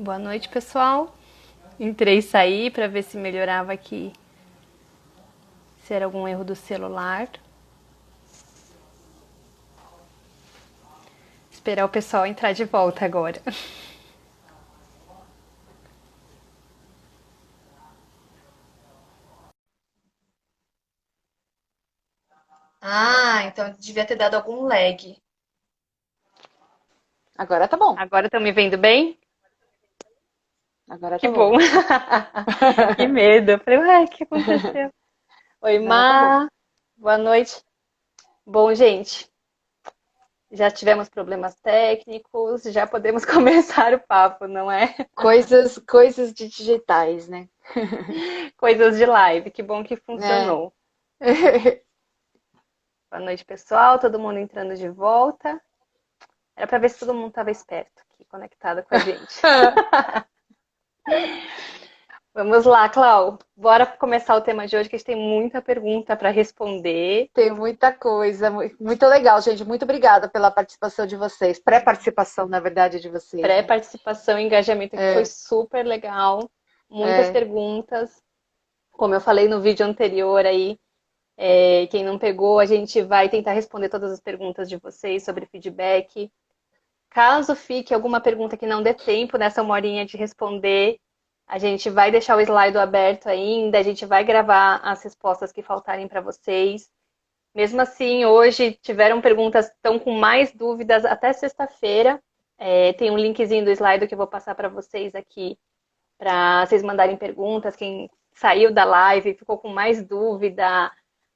Boa noite, pessoal. Entrei e saí para ver se melhorava aqui, se era algum erro do celular. Esperar o pessoal entrar de volta agora. Ah, então devia ter dado algum lag. Agora tá bom. Agora estão me vendo bem? Agora Que tá bom. bom. Que medo. Eu falei, ué, o que aconteceu? Oi, Agora tá bom. Má. Boa noite. Bom, gente, já tivemos problemas técnicos, já podemos começar o papo, não é? Coisas de digitais, né? Coisas de live. Que bom que É. funcionou. Boa noite, pessoal. Todo mundo entrando de volta. Era para ver se todo mundo estava esperto aqui, conectado com a gente. Vamos lá, Clau. Bora começar o tema de hoje, que a gente tem muita pergunta para responder. Tem muita coisa, muito legal, gente. Muito obrigada pela participação de vocês. Pré-participação, na verdade, de vocês, né? Pré-participação e engajamento aqui foi É, super legal. Muitas é, perguntas. Como eu falei no vídeo anterior aí, quem não pegou, a gente vai tentar responder todas as perguntas de vocês sobre feedback. Caso fique alguma pergunta que não dê tempo nessa 1 horinha de responder, a gente vai deixar o slide aberto ainda, a gente vai gravar as respostas que faltarem para vocês. Mesmo assim, hoje tiveram perguntas que estão com mais dúvidas até sexta-feira. Tem um linkzinho do slide que eu vou passar para vocês aqui, para vocês mandarem perguntas. Quem saiu da live, ficou com mais dúvida,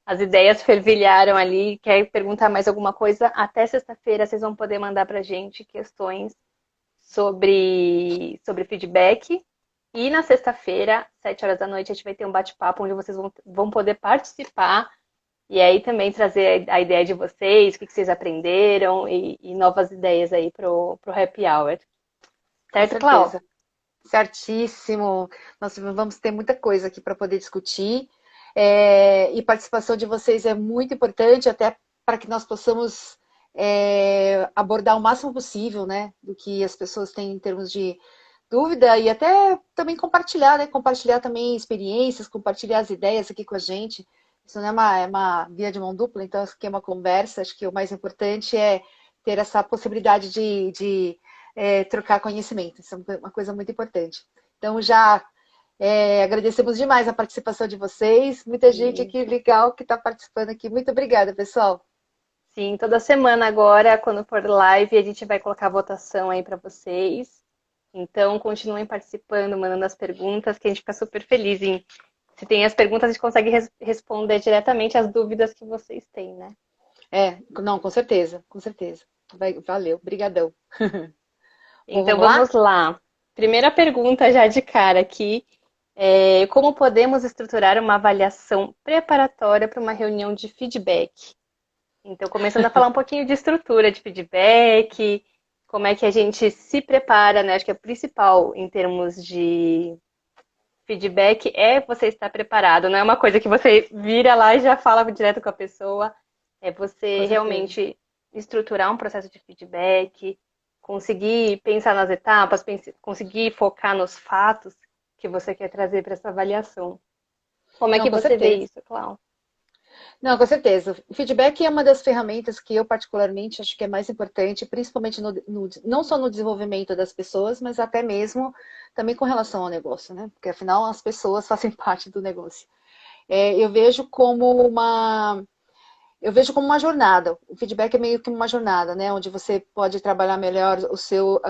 as ideias fervilharam ali, quer perguntar mais alguma coisa, até sexta-feira vocês vão poder mandar para a gente questões sobre feedback. E na sexta-feira, 7 horas da noite, a gente vai ter um bate-papo onde vocês vão poder participar e aí também trazer a ideia de vocês, o que vocês aprenderam e novas ideias aí pro Happy Hour. com Certo, Clau? certeza. Certíssimo. Nós vamos ter muita coisa aqui para poder discutir. E participação de vocês é muito importante, até para que nós possamos abordar o máximo possível, né, do que as pessoas têm em termos de dúvida e até também compartilhar, né, compartilhar também experiências, compartilhar as ideias aqui com a gente. Isso não é uma via de mão dupla, então isso aqui é uma conversa. Acho que o mais importante é ter essa possibilidade de trocar conhecimento. Isso é uma coisa muito importante. Então, já agradecemos demais a participação de vocês. Muita gente Sim. aqui legal que está participando aqui. Muito obrigada, pessoal. Sim, toda semana agora, quando for live, a gente vai colocar a votação aí para vocês. Então, continuem participando, mandando as perguntas, que a gente fica super feliz em. Se tem as perguntas, a gente consegue responder diretamente as dúvidas que vocês têm, né? Não, com certeza, com certeza. Valeu, brigadão. Bom, Então, vamos lá? vamos lá. Primeira pergunta já de cara aqui. Como podemos estruturar uma avaliação preparatória para uma reunião de feedback? Então, começando a falar um pouquinho de estrutura de feedback, como é que a gente se prepara, né? Acho que é o principal em termos de feedback é você estar preparado, não é uma coisa que você vira lá e já fala direto com a pessoa, é Com você certeza. realmente estruturar um processo de feedback, conseguir pensar nas etapas, conseguir focar nos fatos que você quer trazer para essa avaliação. Como é Não, que com você vê certeza. isso, Clau? Não, com certeza. O feedback é uma das ferramentas que eu particularmente acho que é mais importante, principalmente não só no desenvolvimento das pessoas, mas até mesmo também com relação ao negócio, né? Porque afinal as pessoas fazem parte do negócio. É, eu vejo como uma eu vejo como uma jornada. O feedback é meio que uma jornada, né? Onde você pode trabalhar melhor o seu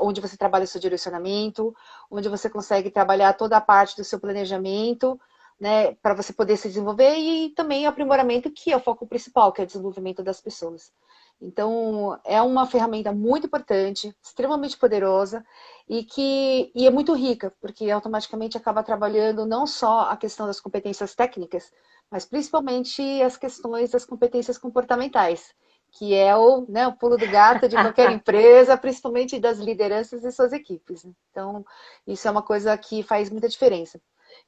onde você trabalha o seu direcionamento, onde você consegue trabalhar toda a parte do seu planejamento, né? Para você poder se desenvolver e também o aprimoramento, que é o foco principal, que é o desenvolvimento das pessoas. Então, é uma ferramenta muito importante, extremamente poderosa e é muito rica, porque automaticamente acaba trabalhando não só a questão das competências técnicas, mas principalmente as questões das competências comportamentais, que é o pulo do gato de qualquer empresa, principalmente das lideranças e suas equipes. Então, isso é uma coisa que faz muita diferença.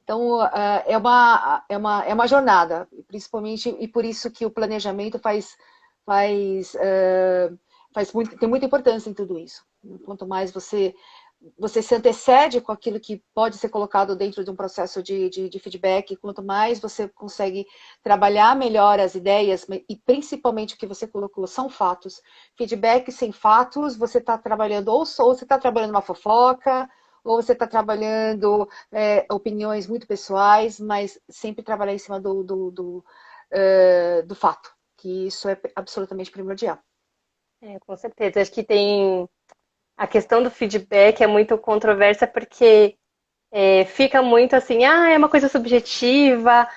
Então, é uma jornada, principalmente, e por isso que o planejamento faz, tem muita importância em tudo isso. Quanto mais você você se antecede com aquilo que pode ser colocado dentro de um processo de feedback, quanto mais você consegue trabalhar melhor as ideias, e principalmente o que você colocou são fatos. Feedback sem fatos, você está trabalhando ou você está trabalhando uma fofoca, ou você está trabalhando opiniões muito pessoais, mas sempre trabalhar em cima do fato, que isso é absolutamente primordial. Com certeza. Acho que tem a questão do feedback é muito controversa porque fica muito assim, é uma coisa subjetiva,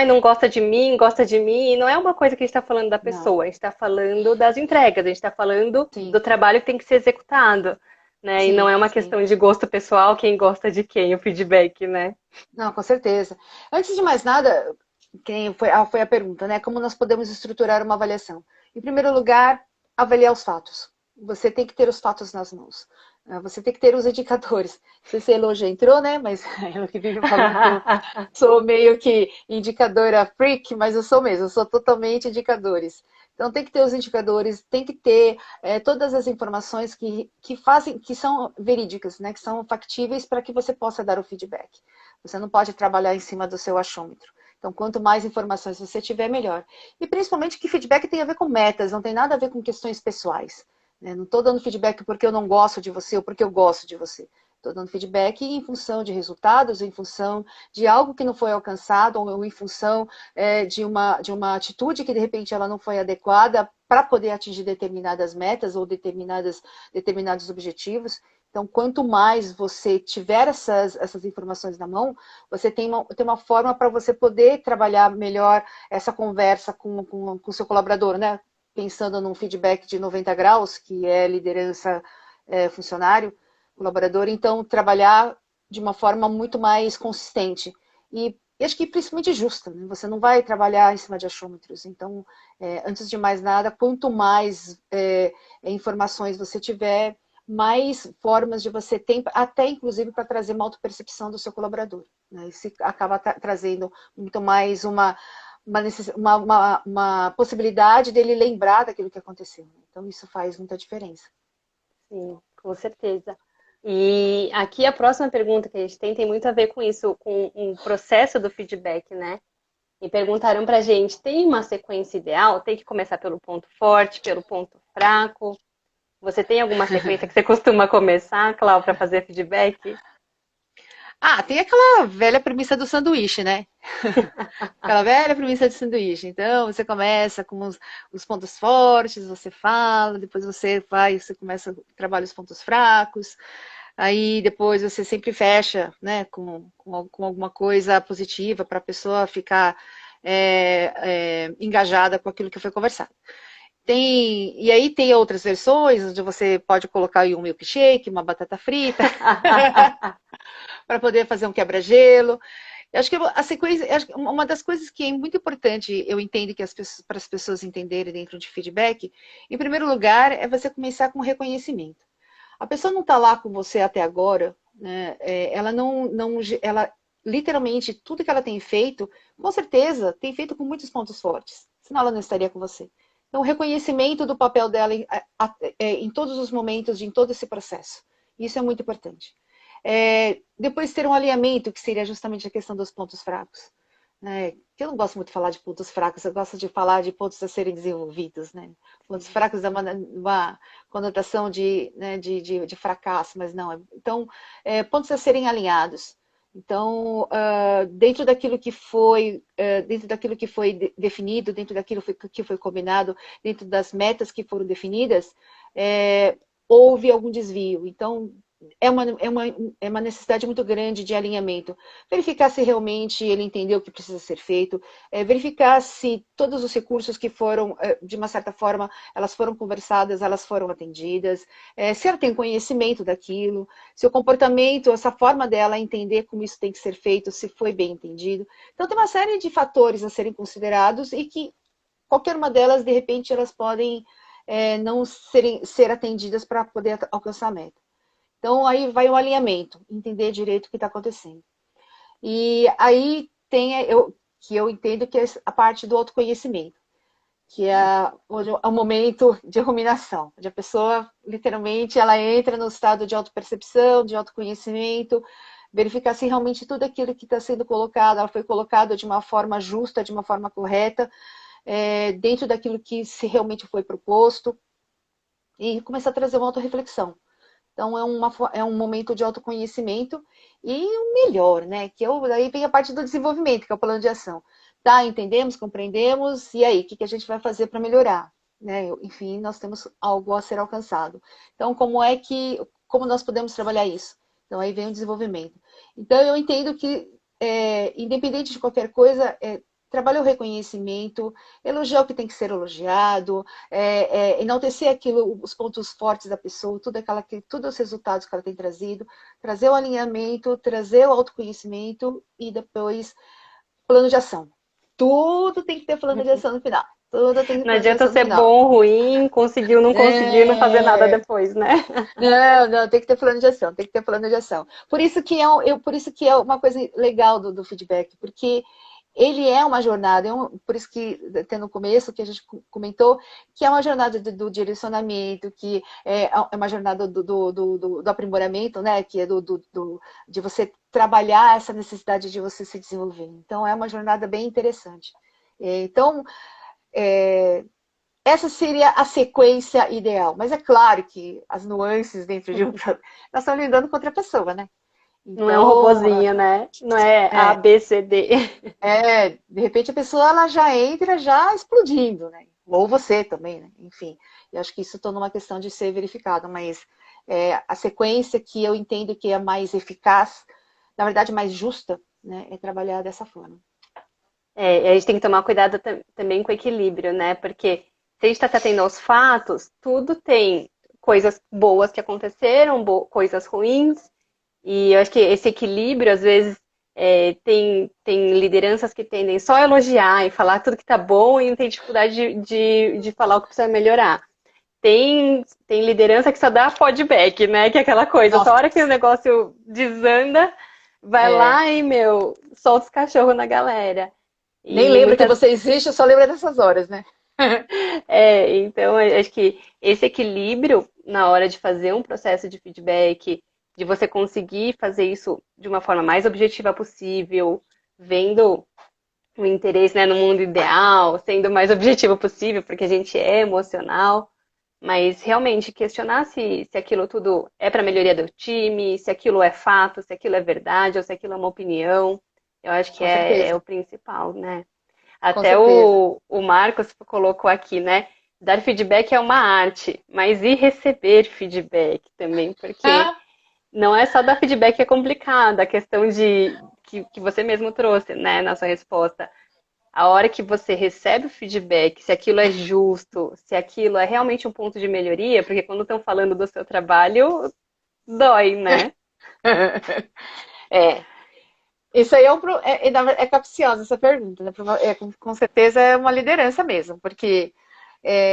não gosta de mim, gosta de mim. E não é uma coisa que a gente está falando da Não, pessoa, a gente está falando das entregas, a gente está falando sim, do trabalho que tem que ser executado, né? E não sim, é uma sim. questão de gosto pessoal, quem gosta de quem, o feedback, né? Não, com certeza. Antes de mais nada, quem foi a pergunta, né? Como nós podemos estruturar uma avaliação? Em primeiro lugar, avaliar os fatos. Você tem que ter os fatos nas mãos. Você tem que ter os indicadores. Não sei se a Elo já entrou, né? Mas ela que vive falando que eu sou meio que indicadora freak, mas eu sou mesmo, eu sou totalmente indicadores. Então tem que ter os indicadores, tem que ter todas as informações que fazem, que são verídicas, né? Que são factíveis para que você possa dar o feedback. Você não pode trabalhar em cima do seu achômetro. Então, quanto mais informações você tiver, melhor. E principalmente que feedback tem a ver com metas, não tem nada a ver com questões pessoais. Né? Não estou dando feedback porque eu não gosto de você ou porque eu gosto de você. Estou dando feedback em função de resultados, em função de algo que não foi alcançado, ou em função de uma atitude que, de repente, ela não foi adequada para poder atingir determinadas metas ou determinados objetivos. Então, quanto mais você tiver essas informações na mão, você tem uma forma para você poder trabalhar melhor essa conversa com o seu colaborador, né? Pensando num feedback de 90 graus, que é liderança funcionário, colaborador, então trabalhar de uma forma muito mais consistente. E acho que principalmente justa, né? Você não vai trabalhar em cima de achômetros. Então, antes de mais nada, quanto mais informações você tiver, mais formas de você ter, até inclusive para trazer uma autopercepção do seu colaborador. Né? Isso acaba trazendo muito mais uma possibilidade dele lembrar daquilo que aconteceu. Então, isso faz muita diferença. Sim, com certeza. E aqui a próxima pergunta que a gente tem muito a ver com isso, com o processo do feedback, né? E perguntaram pra gente, tem uma sequência ideal? Tem que começar pelo ponto forte, pelo ponto fraco? Você tem alguma sequência que você costuma começar, Clau, para fazer feedback? Tem aquela velha premissa do sanduíche, né? Aquela velha premissa de sanduíche. Então, você começa com os pontos fortes, você fala, depois você começa a trabalhar os pontos fracos, aí depois você sempre fecha, né, com alguma coisa positiva para a pessoa ficar engajada com aquilo que foi conversado. E aí tem outras versões, onde você pode colocar aí um milkshake, uma batata frita, para poder fazer um quebra-gelo. Eu acho que a sequência, uma das coisas que é muito importante, eu entendo que para as pessoas entenderem dentro de feedback, em primeiro lugar, é você começar com reconhecimento. A pessoa não está lá com você até agora, né? Ela ela literalmente tudo que ela tem feito, com certeza, tem feito com muitos pontos fortes. Senão ela não estaria com você. Então, o reconhecimento do papel dela em todos os momentos, em todo esse processo. Isso é muito importante. Depois ter um alinhamento, que seria justamente a questão dos pontos fracos. Né? Eu não gosto muito de falar de pontos fracos, eu gosto de falar de pontos a serem desenvolvidos. Né? Pontos fracos dá uma conotação né, de fracasso, mas não. Então, pontos a serem alinhados. Então, dentro daquilo que foi definido, dentro daquilo que foi combinado, dentro das metas que foram definidas, houve algum desvio. Então, é uma necessidade muito grande de alinhamento. Verificar se realmente ele entendeu o que precisa ser feito, verificar se todos os recursos que foram, de uma certa forma, elas foram conversadas, elas foram atendidas, se ela tem conhecimento daquilo, se o comportamento, essa forma dela entender como isso tem que ser feito, se foi bem entendido. Então, tem uma série de fatores a serem considerados e que qualquer uma delas, de repente, elas podem não ser atendidas para poder alcançar a meta. Então, aí vai o alinhamento, entender direito o que está acontecendo. E aí tem que eu entendo que é a parte do autoconhecimento, que é o momento de ruminação, onde a pessoa, literalmente, ela entra no estado de autopercepção, de autoconhecimento, verificar se realmente tudo aquilo que está sendo colocado, ela foi colocado de uma forma justa, de uma forma correta, dentro daquilo que se realmente foi proposto, e começar a trazer uma autorreflexão. Então, é um momento de autoconhecimento e o melhor, né? Daí vem a parte do desenvolvimento, que é o plano de ação. Tá, entendemos, compreendemos, e aí, o que a gente vai fazer para melhorar? Né? Enfim, nós temos algo a ser alcançado. Então, como nós podemos trabalhar isso? Então, aí vem o desenvolvimento. Então, eu entendo que, independente de qualquer coisa, trabalha o reconhecimento, elogiar o que tem que ser elogiado, enaltecer os pontos fortes da pessoa, todos os resultados que ela tem trazido, trazer o alinhamento, trazer o autoconhecimento e depois plano de ação. Tudo tem que ter plano de ação no final. Tudo tem que ter Não plano de adianta ação no ser final. bom, ruim, conseguiu, não conseguiu, não fazer nada É... depois, né? Não, não, tem que ter plano de ação, tem que ter plano de ação. Por isso que é uma coisa legal do feedback, porque ele é uma jornada, por isso que até no começo que a gente comentou, que é uma jornada do direcionamento, que é uma jornada do aprimoramento, né? Que é de você trabalhar essa necessidade de você se desenvolver. Então, é uma jornada bem interessante. Então, essa seria a sequência ideal. Mas é claro que as nuances dentro de nós estamos lidando com outra pessoa, né? Não é um Então, robozinho, né? Não é A, é, B, C, D. de repente a pessoa ela já entra já explodindo, né? Ou você também, né? Enfim, eu acho que isso torna uma questão de ser verificado, mas a sequência que eu entendo que é mais eficaz, na verdade mais justa, né? É trabalhar dessa forma. E a gente tem que tomar cuidado também com o equilíbrio, né? Porque se a gente está se atendo aos fatos, tudo tem coisas boas que aconteceram, coisas ruins, e eu acho que esse equilíbrio, às vezes, tem lideranças que tendem só a elogiar e falar tudo que tá bom e não tem dificuldade de falar o que precisa melhorar. Tem liderança que só dá feedback, né? Que é aquela coisa, só a Nossa, hora que o negócio desanda, vai é, lá e, meu, solta os cachorros na galera. nem E lembro que muitas você existe, eu só lembro dessas horas, né? então, eu acho que esse equilíbrio na hora de fazer um processo de feedback, de você conseguir fazer isso de uma forma mais objetiva possível, vendo o interesse, né, no mundo ideal, sendo o mais objetivo possível, porque a gente é emocional, mas realmente questionar se aquilo tudo é para melhoria do time, se aquilo é fato, se aquilo é verdade, ou se aquilo é uma opinião, eu acho que Com é certeza, o principal, né? com Até certeza. o Marcos colocou aqui, né? Dar feedback é uma arte, mas e receber feedback também? Porque não é só dar feedback que é complicado, a questão que você mesmo trouxe, né, na sua resposta. A hora que você recebe o feedback, se aquilo é justo, se aquilo é realmente um ponto de melhoria, porque quando estão falando do seu trabalho, dói, né? É, isso aí é capciosa essa pergunta, né? Com certeza é uma liderança mesmo, porque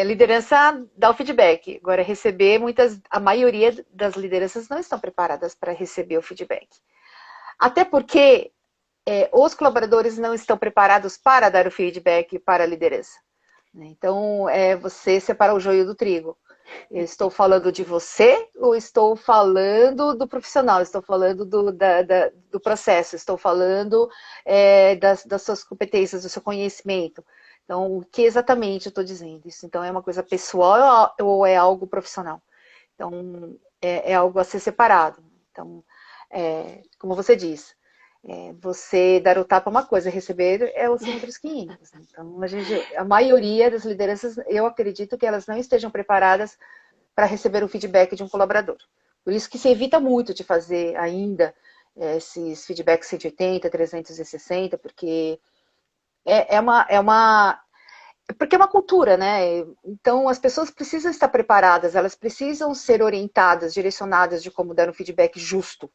liderança dá o feedback. Agora, a maioria das lideranças não estão preparadas para receber o feedback. Até porque os colaboradores não estão preparados para dar o feedback para a liderança. Né? Então, você separar o joio do trigo. Eu estou falando de você ou estou falando do profissional? Estou falando do processo? Estou falando das suas competências, do seu conhecimento? Então, o que exatamente eu estou dizendo? Isso então é uma coisa pessoal ou é algo profissional? Então, é algo a ser separado. Então, como você diz, você dar o tapa é uma coisa, receber são outros 500. Então, a maioria das lideranças, eu acredito que elas não estejam preparadas para receber o feedback de um colaborador. Por isso que se evita muito de fazer ainda esses feedbacks 180, 360, porque porque é uma cultura, né? Então as pessoas precisam estar preparadas, elas precisam ser orientadas, direcionadas de como dar um feedback justo.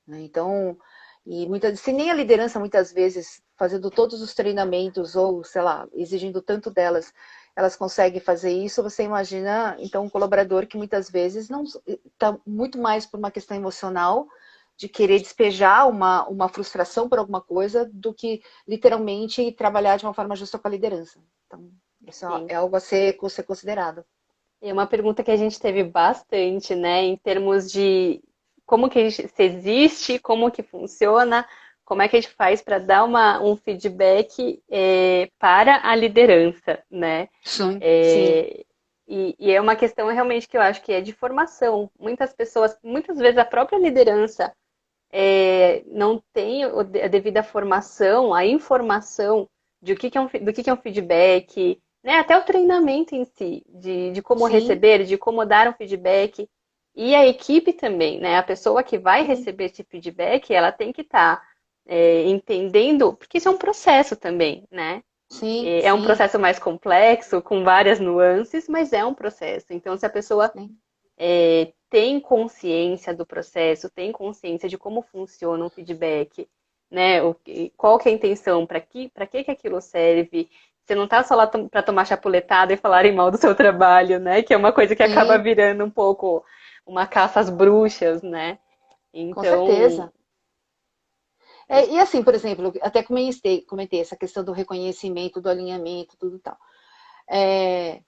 Né? Então, se nem a liderança muitas vezes fazendo todos os treinamentos ou, sei lá, exigindo tanto delas, elas conseguem fazer isso, você imagina, então, um colaborador que muitas vezes não está muito mais por uma questão emocional de querer despejar uma frustração por alguma coisa do que literalmente trabalhar de uma forma justa com a liderança. Então, Isso sim. é algo a ser considerado. É uma pergunta que a gente teve bastante, né, em termos de como que se existe, como que funciona, como é que a gente faz para dar um feedback para a liderança, né? Sim, sim, É, e é uma questão realmente que eu acho que é de formação. Muitas pessoas, muitas vezes a própria liderança não tem a devida formação, a informação de o que que é do que é um feedback, né? Até o treinamento em si, de como sim, receber, de como dar um feedback. E a equipe também, né? A pessoa que vai sim, receber esse feedback, ela tem que estar entendendo, porque isso é um processo também, né? sim, É um sim, processo mais complexo, com várias nuances, mas é um processo. Então, se a pessoa sim, tem consciência do processo, tem consciência de como funciona um feedback, né? Qual que é a intenção, para que aquilo serve. Você não está só lá para tomar chapuletada e falarem mal do seu trabalho, né? Que é uma coisa que acaba sim, virando um pouco uma caça às bruxas, né? com Então, certeza. E assim, por exemplo, até comentei essa questão do reconhecimento, do alinhamento, tudo tal. É,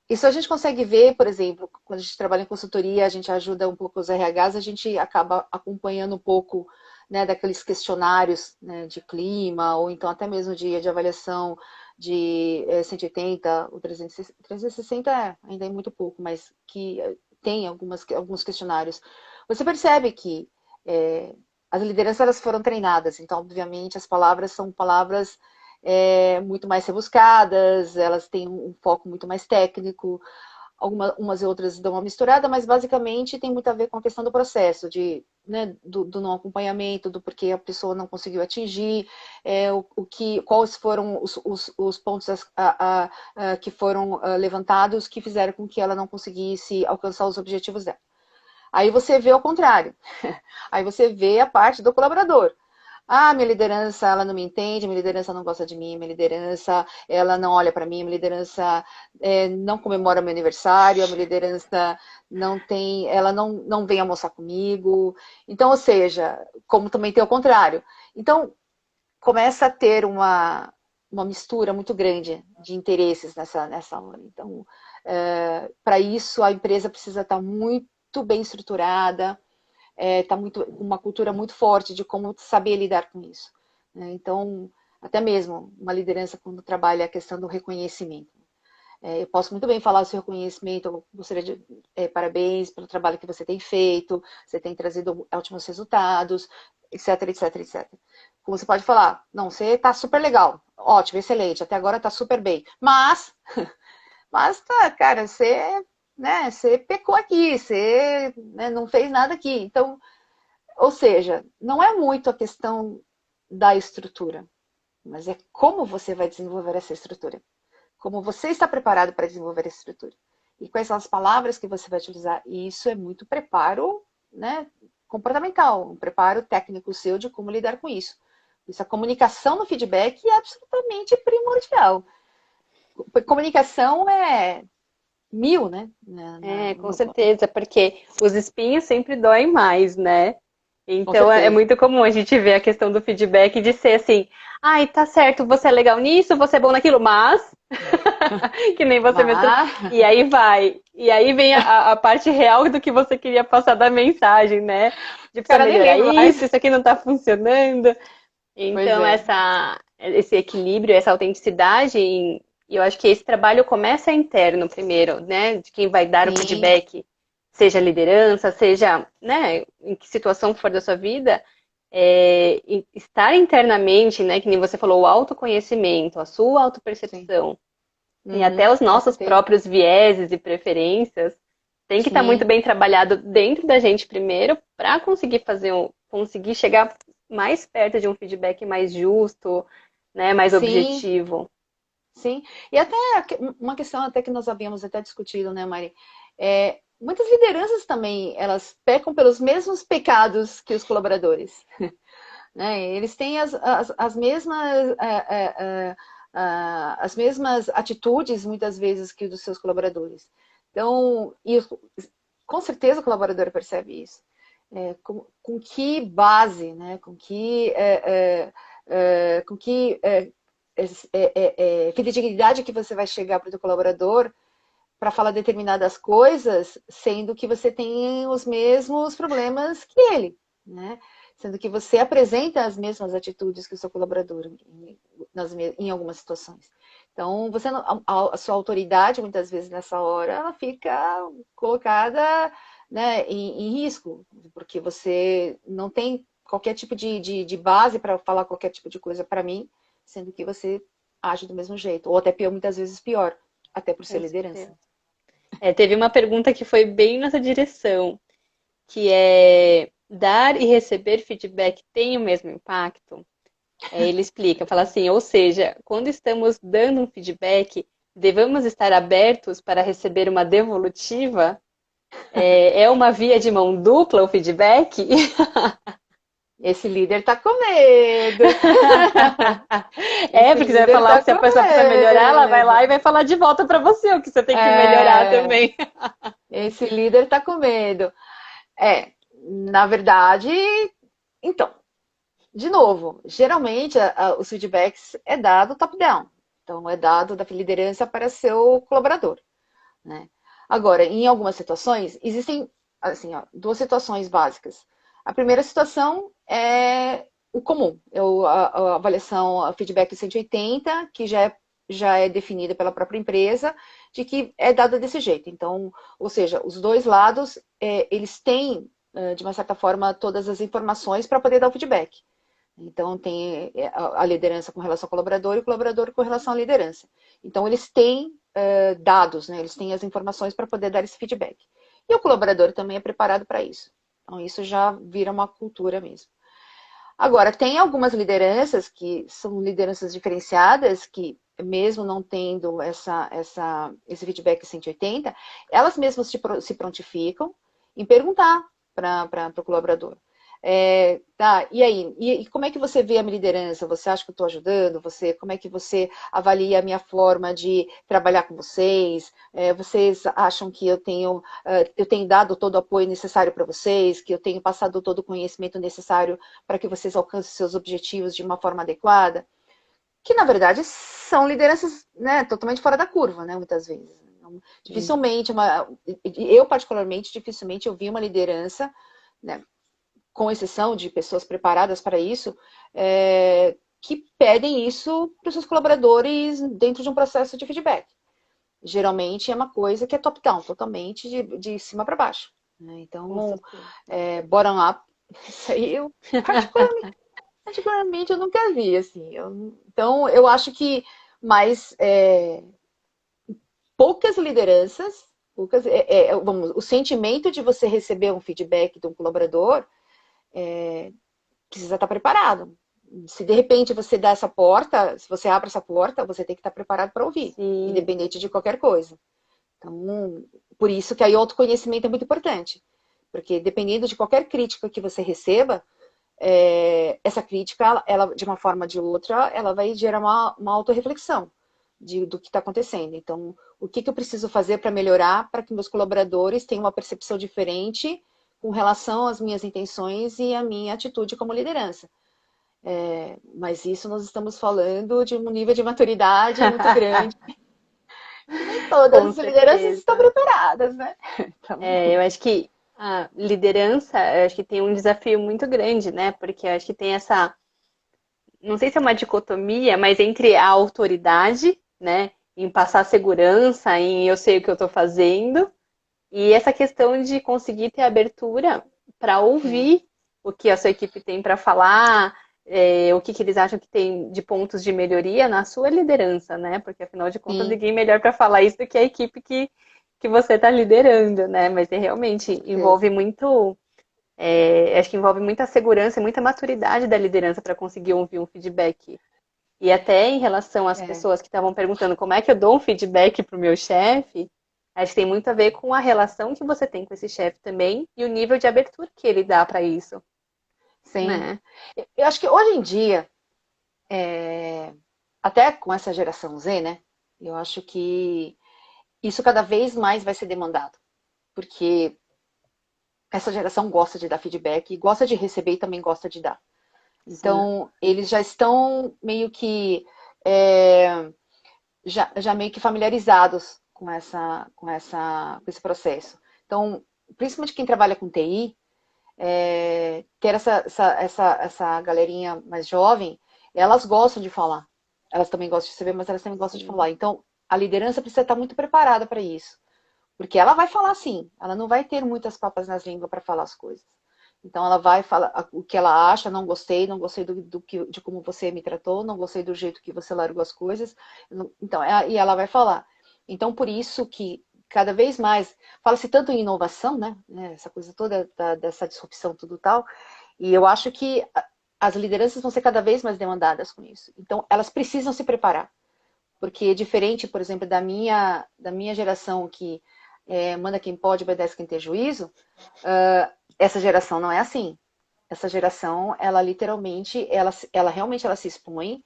isso a gente consegue ver, por exemplo, quando a gente trabalha em consultoria, a gente ajuda um pouco os RHs, a gente acaba acompanhando um pouco, né, daqueles questionários, né, de clima, ou então até mesmo de avaliação de 180, o 360 ainda é muito pouco, mas que tem alguns questionários. Você percebe que é, as lideranças elas foram treinadas, então, obviamente, as palavras são palavras muito mais rebuscadas, elas têm um foco muito mais técnico, umas e outras dão uma misturada, mas basicamente tem muito a ver com a questão do processo, né, do não acompanhamento, do porquê a pessoa não conseguiu atingir, quais foram os pontos que foram levantados que fizeram com que ela não conseguisse alcançar os objetivos dela. Aí você vê o contrário. Aí você vê a parte do colaborador. Ah, minha liderança, ela não me entende, minha liderança não gosta de mim, minha liderança, ela não olha para mim, minha liderança não comemora meu aniversário, a minha liderança não tem, ela não vem almoçar comigo. Então, ou seja, como também tem o contrário. Então, começa a ter uma mistura muito grande de interesses nessa hora. Então, para isso, a empresa precisa estar muito bem estruturada, tá muito uma cultura muito forte de como saber lidar com isso. Né? Então, até mesmo uma liderança quando trabalha a questão do reconhecimento. Eu posso muito bem falar do seu reconhecimento, eu gostaria de parabéns pelo trabalho que você tem feito, você tem trazido ótimos resultados, etc, etc, etc. Como você pode falar, não, você está super legal, ótimo, excelente, até agora está super bem, mas tá, cara, você pecou aqui, você né, não fez nada aqui. Então, ou seja, não é muito a questão da estrutura, mas é como você vai desenvolver essa estrutura. Como você está preparado para desenvolver essa estrutura. E quais são as palavras que você vai utilizar. E isso é muito preparo, né, comportamental, um preparo técnico seu de como lidar com isso. Isso, a comunicação no feedback é absolutamente primordial. Comunicação é mil, né? Com certeza, porque os espinhos sempre doem mais, né? Com Então é certeza. muito comum a gente ver a questão do feedback de ser assim, ai, tá certo, você é legal nisso, você é bom naquilo, mas que nem você mesmo. Mas, E aí vai. E aí vem a parte real do que você queria passar da mensagem, né? De o precisa cara nem melhorar lembra mais. isso aqui não tá funcionando. Pois Então, é. esse equilíbrio, essa autenticidade, eu acho que esse trabalho começa interno primeiro, né? De quem vai dar o Sim, feedback, seja liderança, seja, né, em que situação for da sua vida, estar internamente, né, que nem você falou, o autoconhecimento, a sua sim. autopercepção, e até Uhum, os com nossos certeza. próprios vieses e preferências, tem que estar muito Sim, bem trabalhado dentro da gente primeiro, para conseguir conseguir chegar mais perto de um feedback mais justo, né, mais sim, objetivo. sim. E até uma questão até que nós havíamos até discutido, né, Mari? Muitas lideranças também, elas pecam pelos mesmos pecados que os colaboradores. Né? Eles têm as mesmas as mesmas atitudes muitas vezes que os dos seus colaboradores. Então, com certeza o colaborador percebe isso. Com que base, né? Com que Fidelidade que você vai chegar para o teu colaborador para falar determinadas coisas, sendo que você tem os mesmos problemas que ele, né? Sendo que você apresenta as mesmas atitudes que o seu colaborador em algumas situações. Então, a sua autoridade, muitas vezes, nessa hora, ela fica colocada, né, em risco, porque você não tem qualquer tipo de base para falar qualquer tipo de coisa para mim, sendo que você age do mesmo jeito, ou até pior, muitas vezes pior, até por ser Com liderança. certeza. Teve uma pergunta que foi bem nessa direção, que é dar e receber feedback tem o mesmo impacto? Ele explica, fala assim, ou seja, quando estamos dando um feedback, devemos estar abertos para receber uma devolutiva? É uma via de mão dupla o feedback? Esse líder tá com medo. É, Esse porque você vai líder falar o tá que se a com pessoa precisa melhorar, ela vai lá e medo. vai falar de volta para você o que você tem que melhorar É, também. esse líder tá com medo. Na verdade, então, de novo, geralmente os feedbacks é dado top-down. Então, é dado da liderança para seu colaborador, né? Agora, em algumas situações, existem assim, ó, duas situações básicas. A primeira situação é o comum, a avaliação, a feedback 180, que já é definida pela própria empresa, de que é dada desse jeito. Então, ou seja, os dois lados, eles têm, de uma certa forma, todas as informações para poder dar o feedback. Então, tem a liderança com relação ao colaborador e o colaborador com relação à liderança. Então, eles têm dados, né? Eles têm as informações para poder dar esse feedback. E o colaborador também é preparado para isso. Então, isso já vira uma cultura mesmo. Agora, tem algumas lideranças que são lideranças diferenciadas, que mesmo não tendo esse feedback 180, elas mesmas se prontificam em perguntar para o colaborador. Tá, e aí? E como é que você vê a minha liderança? Você acha que eu estou ajudando? Como é que você avalia a minha forma de trabalhar com vocês? Vocês acham que eu tenho dado todo o apoio necessário para vocês? Que eu tenho passado todo o conhecimento necessário para que vocês alcancem seus objetivos de uma forma adequada? Que, na verdade, são lideranças, né, totalmente fora da curva, né, muitas vezes. Sim. Dificilmente, eu particularmente, dificilmente eu vi uma liderança, né, com exceção de pessoas preparadas para isso, que pedem isso para os seus colaboradores dentro de um processo de feedback. Geralmente é uma coisa que é top-down, totalmente de cima para baixo, né? Com Então, certeza. bottom-up, isso aí eu particularmente eu nunca vi, assim. Então, eu acho que mais poucas lideranças, vamos, o sentimento de você receber um feedback de um colaborador precisa estar preparado. Se de repente você dá essa porta, se você abre essa porta, você tem que estar preparado para ouvir, Sim. independente de qualquer coisa. Então, por isso que aí o autoconhecimento é muito importante. Porque dependendo de qualquer crítica que você receba, essa crítica, ela, de uma forma ou de outra, ela vai gerar uma autorreflexão do que está acontecendo. Então, o que eu preciso fazer para melhorar, para que meus colaboradores tenham uma percepção diferente com relação às minhas intenções e à minha atitude como liderança. Mas isso nós estamos falando de um nível de maturidade muito grande. E nem todas Com as lideranças estão certeza. preparadas, né? Então, Eu acho que a liderança, eu acho que tem um desafio muito grande, né? Porque eu acho que tem essa, não sei se é uma dicotomia, mas entre a autoridade, né, em passar segurança, em eu sei o que eu estou fazendo, e essa questão de conseguir ter abertura para ouvir o que a sua equipe tem para falar, o que eles acham que tem de pontos de melhoria na sua liderança, né? Porque afinal de contas, sim, ninguém melhor para falar isso do que a equipe que você está liderando, né? Mas realmente certeza. envolve muito, acho que envolve muita segurança e muita maturidade da liderança para conseguir ouvir um feedback. E até em relação às É, pessoas que estavam perguntando como é que eu dou um feedback para o meu chefe, acho que tem muito a ver com a relação que você tem com esse chefe também e o nível de abertura que ele dá para isso, sim. né? Eu acho que hoje em dia, até com essa geração Z, né? Eu acho que isso cada vez mais vai ser demandado. Porque essa geração gosta de dar feedback, gosta de receber e também gosta de dar. Sim. Então, eles já estão meio que já meio que familiarizados com esse processo. Então, principalmente quem trabalha com TI, ter essa galerinha mais jovem, elas gostam de falar. Elas também gostam de escrever, mas elas também gostam de falar. Então, a liderança precisa estar muito preparada para isso. Porque ela vai falar sim, ela não vai ter muitas papas nas línguas para falar as coisas. Então ela vai falar o que ela acha, não gostei de como você me tratou, não gostei do jeito que você largou as coisas. Então, e ela vai falar. Então, por isso que cada vez mais, fala-se tanto em inovação, né? Essa coisa toda dessa disrupção, tudo tal, e eu acho que as lideranças vão ser cada vez mais demandadas com isso. Então, elas precisam se preparar. Porque é diferente, por exemplo, da minha geração que manda quem pode, obedece quem tem juízo, essa geração não é assim. Essa geração, ela literalmente, ela realmente ela se expõe,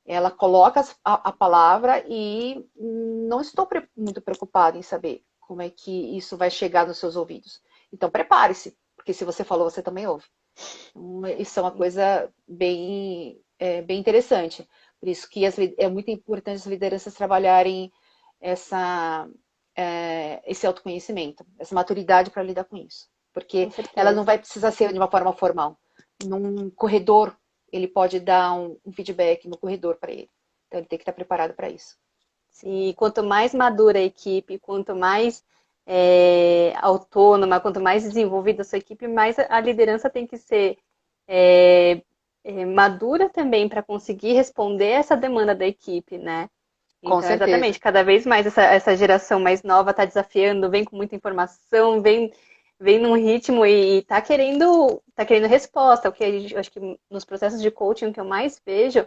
ela coloca a palavra e não estou muito preocupada em saber como é que isso vai chegar nos seus ouvidos. Então, prepare-se, porque se você falou, você também ouve. Então, isso é uma coisa bem interessante. Por isso que é muito importante as lideranças trabalharem esse autoconhecimento, essa maturidade para lidar com isso. Porque Com ela não certeza. vai precisar ser de uma forma formal. Num corredor, ele pode dar um feedback no corredor para ele. Então, ele tem que estar preparado para isso. Sim, e quanto mais madura a equipe, quanto mais autônoma, quanto mais desenvolvida a sua equipe, mais a liderança tem que ser é, madura também para conseguir responder essa demanda da equipe, né? Com Então, certeza. exatamente, cada vez mais essa geração mais nova está desafiando, vem com muita informação, vem num ritmo e tá querendo resposta. O que eu acho que nos processos de coaching o que eu mais vejo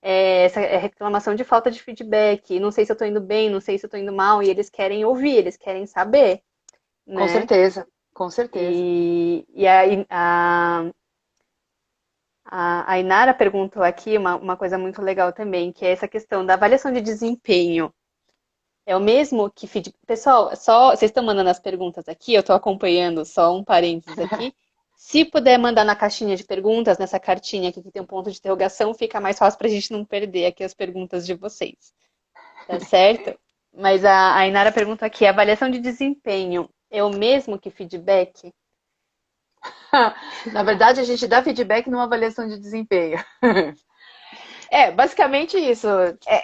é essa reclamação de falta de feedback. Não sei se eu estou indo bem, não sei se eu estou indo mal, e eles querem ouvir, eles querem saber, Com né? certeza. Com certeza. E aí, a Inara perguntou aqui uma coisa muito legal também, que é essa questão da avaliação de desempenho. É o mesmo que Pessoal, só vocês estão mandando as perguntas aqui, eu estou acompanhando só um parênteses aqui. Se puder mandar na caixinha de perguntas, nessa cartinha aqui que tem um ponto de interrogação, fica mais fácil para a gente não perder aqui as perguntas de vocês. Tá certo? Mas a Inara pergunta aqui, a avaliação de desempenho é o mesmo que feedback? Na verdade, a gente dá feedback numa avaliação de desempenho. Basicamente isso.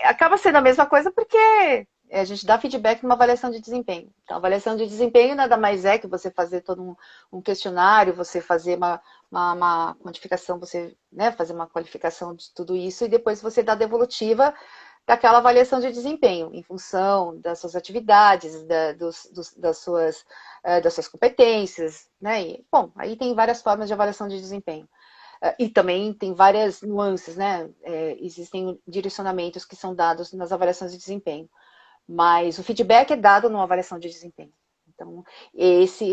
Acaba sendo a mesma coisa porque a gente dá feedback numa avaliação de desempenho. Então, a avaliação de desempenho nada mais é que você fazer todo um questionário, você fazer uma quantificação, você fazer uma qualificação de tudo isso e depois você dá a devolutiva daquela avaliação de desempenho, em função das suas atividades, das suas competências, né? E, bom, aí tem várias formas de avaliação de desempenho. E também tem várias nuances, né? Existem direcionamentos que são dados nas avaliações de desempenho. Mas o feedback é dado numa avaliação de desempenho. Então,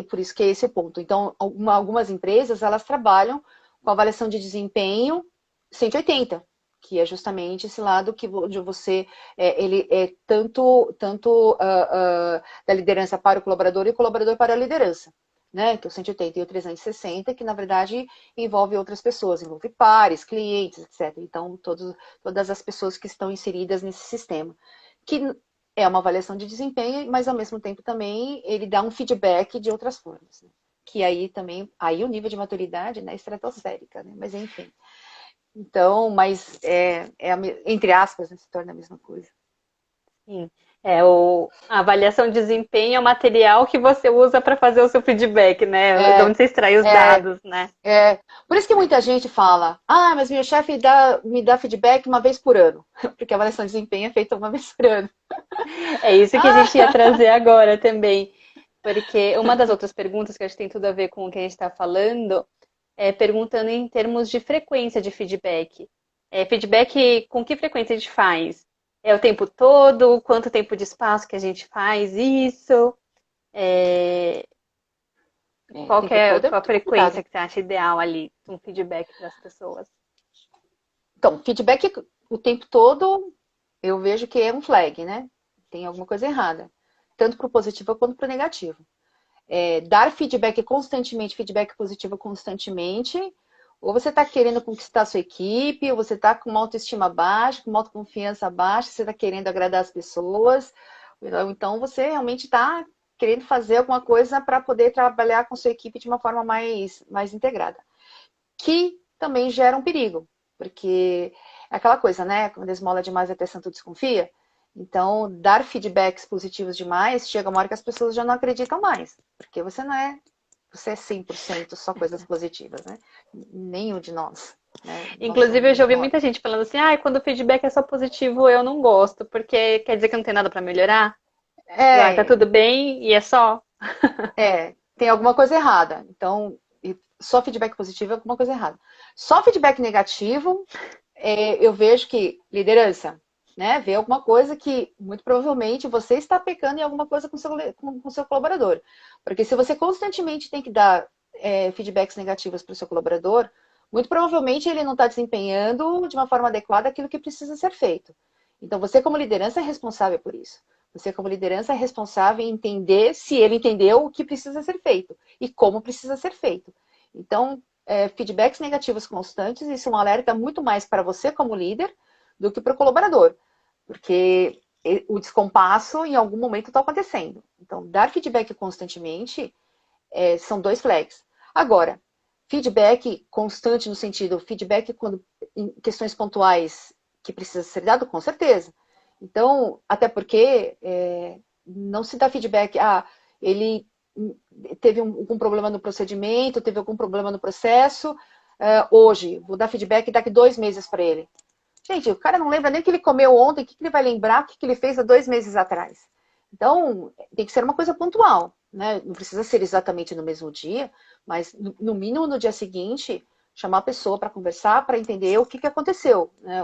por isso que é esse o ponto. Então, algumas empresas, elas trabalham com avaliação de desempenho 180, que é justamente esse lado onde você, ele é tanto da liderança para o colaborador e o colaborador para a liderança. Né, que é o 180 e o 360, que na verdade envolve outras pessoas, envolve pares, clientes, etc. Então, todas as pessoas que estão inseridas nesse sistema. Que é uma avaliação de desempenho, mas ao mesmo tempo também ele dá um feedback de outras formas. Né? Que aí também, aí o nível de maturidade é estratosférica, né? Mas enfim. Então, mas entre aspas, né, se torna a mesma coisa. Sim. A avaliação de desempenho é o material que você usa para fazer o seu feedback, né? De É, onde você extrai os é, dados, né? Por isso que muita gente fala, mas meu chefe me dá feedback uma vez por ano, porque a avaliação de desempenho é feita uma vez por ano. É isso que a gente ia Ah, trazer agora também. Porque uma das outras perguntas que acho que tem tudo a ver com o que a gente está falando é perguntando em termos de frequência de feedback. Feedback com que frequência a gente faz? É o tempo todo? Quanto tempo de espaço que a gente faz isso? É, qual que tempo é todo é qual a muito complicado. frequência que você acha ideal ali, um feedback para as pessoas? Então, feedback o tempo todo, eu vejo que é um flag, né? Tem alguma coisa errada. Tanto para o positivo quanto para o negativo. Dar feedback constantemente, feedback positivo constantemente, Ou você está querendo conquistar a sua equipe, ou você está com uma autoestima baixa, com uma autoconfiança baixa, você está querendo agradar as pessoas. Então, você realmente está querendo fazer alguma coisa para poder trabalhar com sua equipe de uma forma mais integrada. Que também gera um perigo, porque é aquela coisa, né? Quando a esmola demais até santo desconfia. Então, dar feedbacks positivos demais, chega uma hora que as pessoas já não acreditam mais, porque você é 100% só coisas positivas, né? Nenhum de nós, né? Nós Inclusive, eu somos já ouvi uma... muita gente falando assim, ah, quando o feedback é só positivo, eu não gosto, porque quer dizer que não tem nada para melhorar? Ah, tá É, tudo bem e é só. tem alguma coisa errada. Então, só feedback positivo é alguma coisa errada. Só feedback negativo, eu vejo que liderança, né? Vê alguma coisa que muito provavelmente você está pecando em alguma coisa com seu colaborador. Porque se você constantemente tem que dar feedbacks negativos para o seu colaborador, muito provavelmente ele não está desempenhando de uma forma adequada aquilo que precisa ser feito. Então, você, como liderança, é responsável por isso. Você, como liderança, é responsável em entender se ele entendeu o que precisa ser feito e como precisa ser feito. Então, feedbacks negativos constantes, isso é um alerta muito mais para você, como líder, do que para o colaborador. Porque o descompasso, em algum momento, está acontecendo. Então, dar feedback constantemente são dois flags. Agora, feedback constante no sentido, feedback quando em questões pontuais que precisa ser dado, com certeza. Então, até porque não se dá feedback, ele teve algum problema no procedimento, teve algum problema no processo, hoje, vou dar feedback daqui 2 meses para ele. Gente, o cara não lembra nem o que ele comeu ontem, o que ele vai lembrar, o que ele fez há 2 meses atrás. Então, tem que ser uma coisa pontual, né? Não precisa ser exatamente no mesmo dia, mas no mínimo no dia seguinte, chamar a pessoa para conversar, para entender o que aconteceu, né?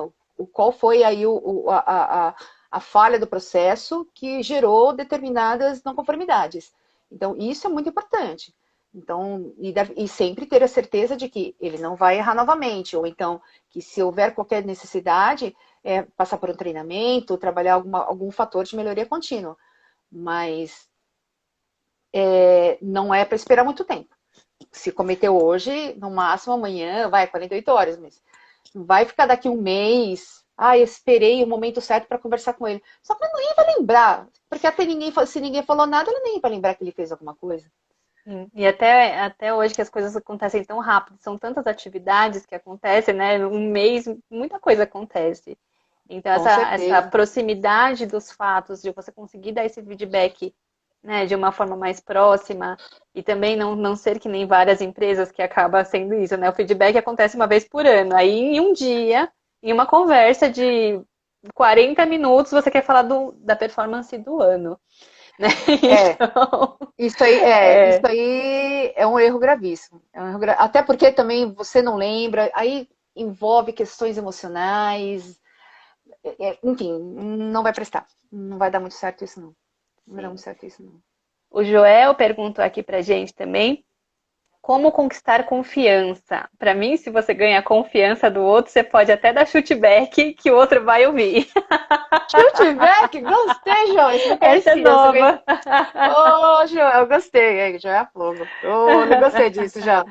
Qual foi aí a falha do processo que gerou determinadas não conformidades. Então, isso é muito importante. Então, e sempre ter a certeza de que ele não vai errar novamente, ou então que se houver qualquer necessidade, passar por um treinamento, trabalhar algum fator de melhoria contínua. Mas não é para esperar muito tempo. Se cometeu hoje, no máximo amanhã, vai 48 horas, mas não vai ficar daqui um mês. Eu esperei o momento certo para conversar com ele. Só que ninguém vai lembrar, porque se ninguém falou nada, ele nem vai lembrar que ele fez alguma coisa. E até hoje que as coisas acontecem tão rápido, são tantas atividades que acontecem, né? Um mês, muita coisa acontece. Então, Com essa certeza. proximidade dos fatos, de você conseguir dar esse feedback, né, de uma forma mais próxima, e também não ser que nem várias empresas que acaba sendo isso, né? O feedback acontece uma vez por ano. Aí, em um dia, em uma conversa de 40 minutos, você quer falar da performance do ano, né? É, Então, isso é, aí é um erro gravíssimo. Até porque também você não lembra, aí envolve questões emocionais, enfim, não vai prestar. Não vai dar muito certo isso, não. Não vai dar muito sim. certo isso, não. O Joel perguntou aqui pra gente também. Como conquistar confiança? Para mim, se você ganha a confiança do outro, você pode até dar chute back que o outro vai ouvir. Chutback, gostei, João. Esse não Essa é conhecia. nova. Ô, João, eu gostei. Já é fogo. Eu gostei disso já.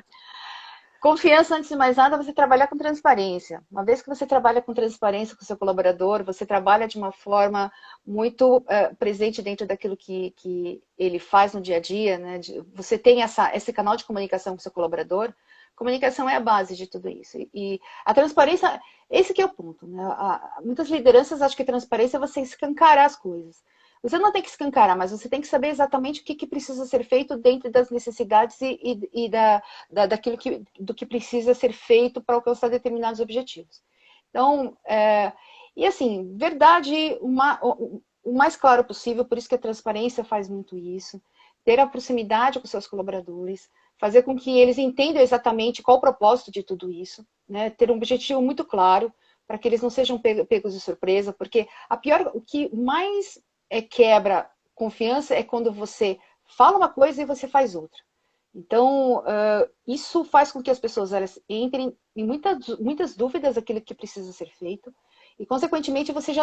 Confiança, antes de mais nada, você trabalhar com transparência. Uma vez que você trabalha com transparência com o seu colaborador, você trabalha de uma forma muito presente dentro daquilo que ele faz no dia a dia, né? Você tem esse canal de comunicação com o seu colaborador. Comunicação é a base de tudo isso. E a transparência, esse que é o ponto, né? Muitas lideranças acham que transparência é você escancarar as coisas. Você não tem que escancarar, mas você tem que saber exatamente o que precisa ser feito dentro das necessidades e daquilo do que precisa ser feito para alcançar determinados objetivos. Então, e assim, verdade o mais claro possível, por isso que a transparência faz muito isso, ter a proximidade com seus colaboradores, fazer com que eles entendam exatamente qual o propósito de tudo isso, né? Ter um objetivo muito claro, para que eles não sejam pegos de surpresa, porque o que mais quebra confiança é quando você fala uma coisa e você faz outra. Então, isso faz com que as pessoas elas entrem em muitas dúvidas daquilo que precisa ser feito, e, consequentemente, você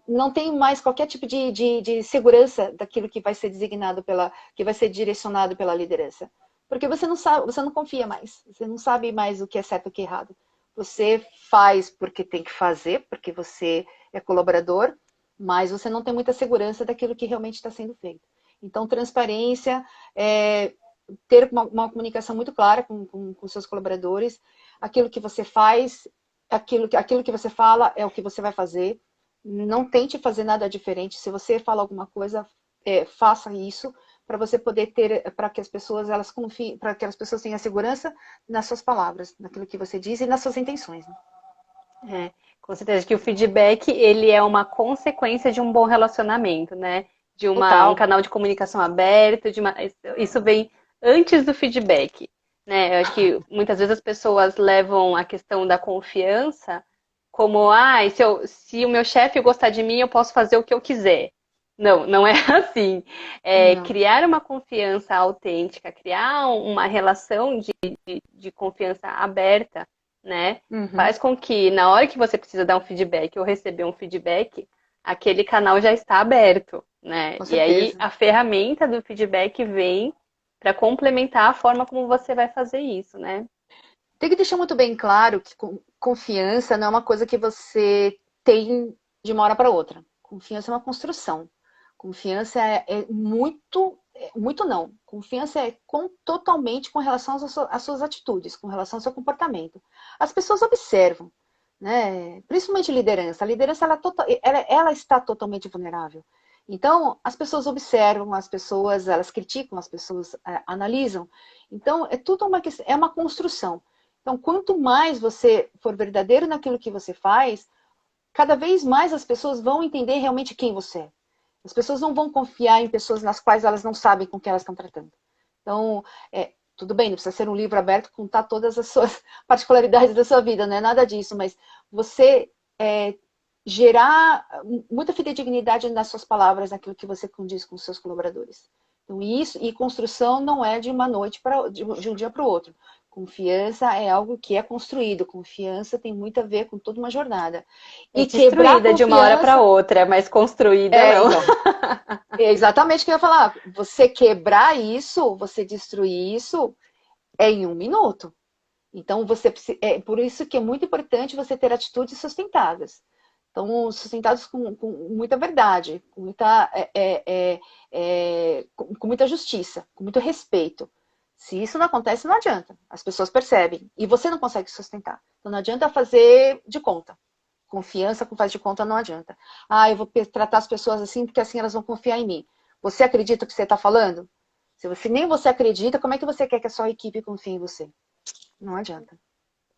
não tem mais qualquer tipo de segurança daquilo que vai ser designado que vai ser direcionado pela liderança. Porque você não sabe, você não confia mais. Você não sabe mais o que é certo e o que é errado. Você faz porque tem que fazer, porque você é colaborador, mas você não tem muita segurança daquilo que realmente está sendo feito. Então, transparência, ter uma comunicação muito clara com seus colaboradores, aquilo que você faz, aquilo que você fala é o que você vai fazer. Não tente fazer nada diferente. Se você fala alguma coisa, faça isso para você poder ter, para que as pessoas elas confiem, para que as pessoas tenham segurança nas suas palavras, naquilo que você diz e nas suas intenções. Né? É, com certeza que o feedback, ele é uma consequência de um bom relacionamento, né? De um Total. canal de comunicação aberto, isso vem antes do feedback, né? Eu acho que muitas vezes as pessoas levam a questão da confiança como, se o meu chefe gostar de mim, eu posso fazer o que eu quiser. Não, não é assim. É Não. criar uma confiança autêntica, criar uma relação de confiança aberta, né? Uhum. Faz com que na hora que você precisa dar um feedback ou receber um feedback, aquele canal já está aberto, né? Com E aí certeza. a ferramenta do feedback vem para complementar a forma como você vai fazer isso, né? Tem que deixar muito bem claro que confiança não é uma coisa que você tem de uma hora para outra. Confiança é uma construção. Confiança muito não. Confiança totalmente com relação às suas atitudes, com relação ao seu comportamento. As pessoas observam, né? Principalmente liderança. A liderança ela está totalmente vulnerável. Então, as pessoas observam, as pessoas elas criticam, as pessoas analisam. Então, é tudo é uma construção. Então, quanto mais você for verdadeiro naquilo que você faz, cada vez mais as pessoas vão entender realmente quem você é. As pessoas não vão confiar em pessoas nas quais elas não sabem com quem elas estão tratando. Então, tudo bem, não precisa ser um livro aberto, contar todas as suas particularidades da sua vida, não é nada disso, mas você gerar muita fidedignidade nas suas palavras, naquilo que você condiz com os seus colaboradores. Então, isso, e construção não é de uma noite de um dia para o outro. Confiança é algo que é construído. Confiança tem muito a ver com toda uma jornada. É E quebrar a destruída de uma hora para confiança. outra, mas construída não. Então, é exatamente o que eu ia falar. Você quebrar isso, você destruir isso, é em um minuto. Então, é por isso que é muito importante você ter atitudes sustentadas. Então, sustentados com muita verdade, com muita justiça, com muito respeito. Se isso não acontece, não adianta. As pessoas percebem. E você não consegue sustentar. Então, não adianta fazer de conta. Confiança com faz de conta não adianta. Eu vou tratar as pessoas assim, porque assim elas vão confiar em mim. Você acredita no que você está falando? Se nem você acredita, como é que você quer que a sua equipe confie em você? Não adianta.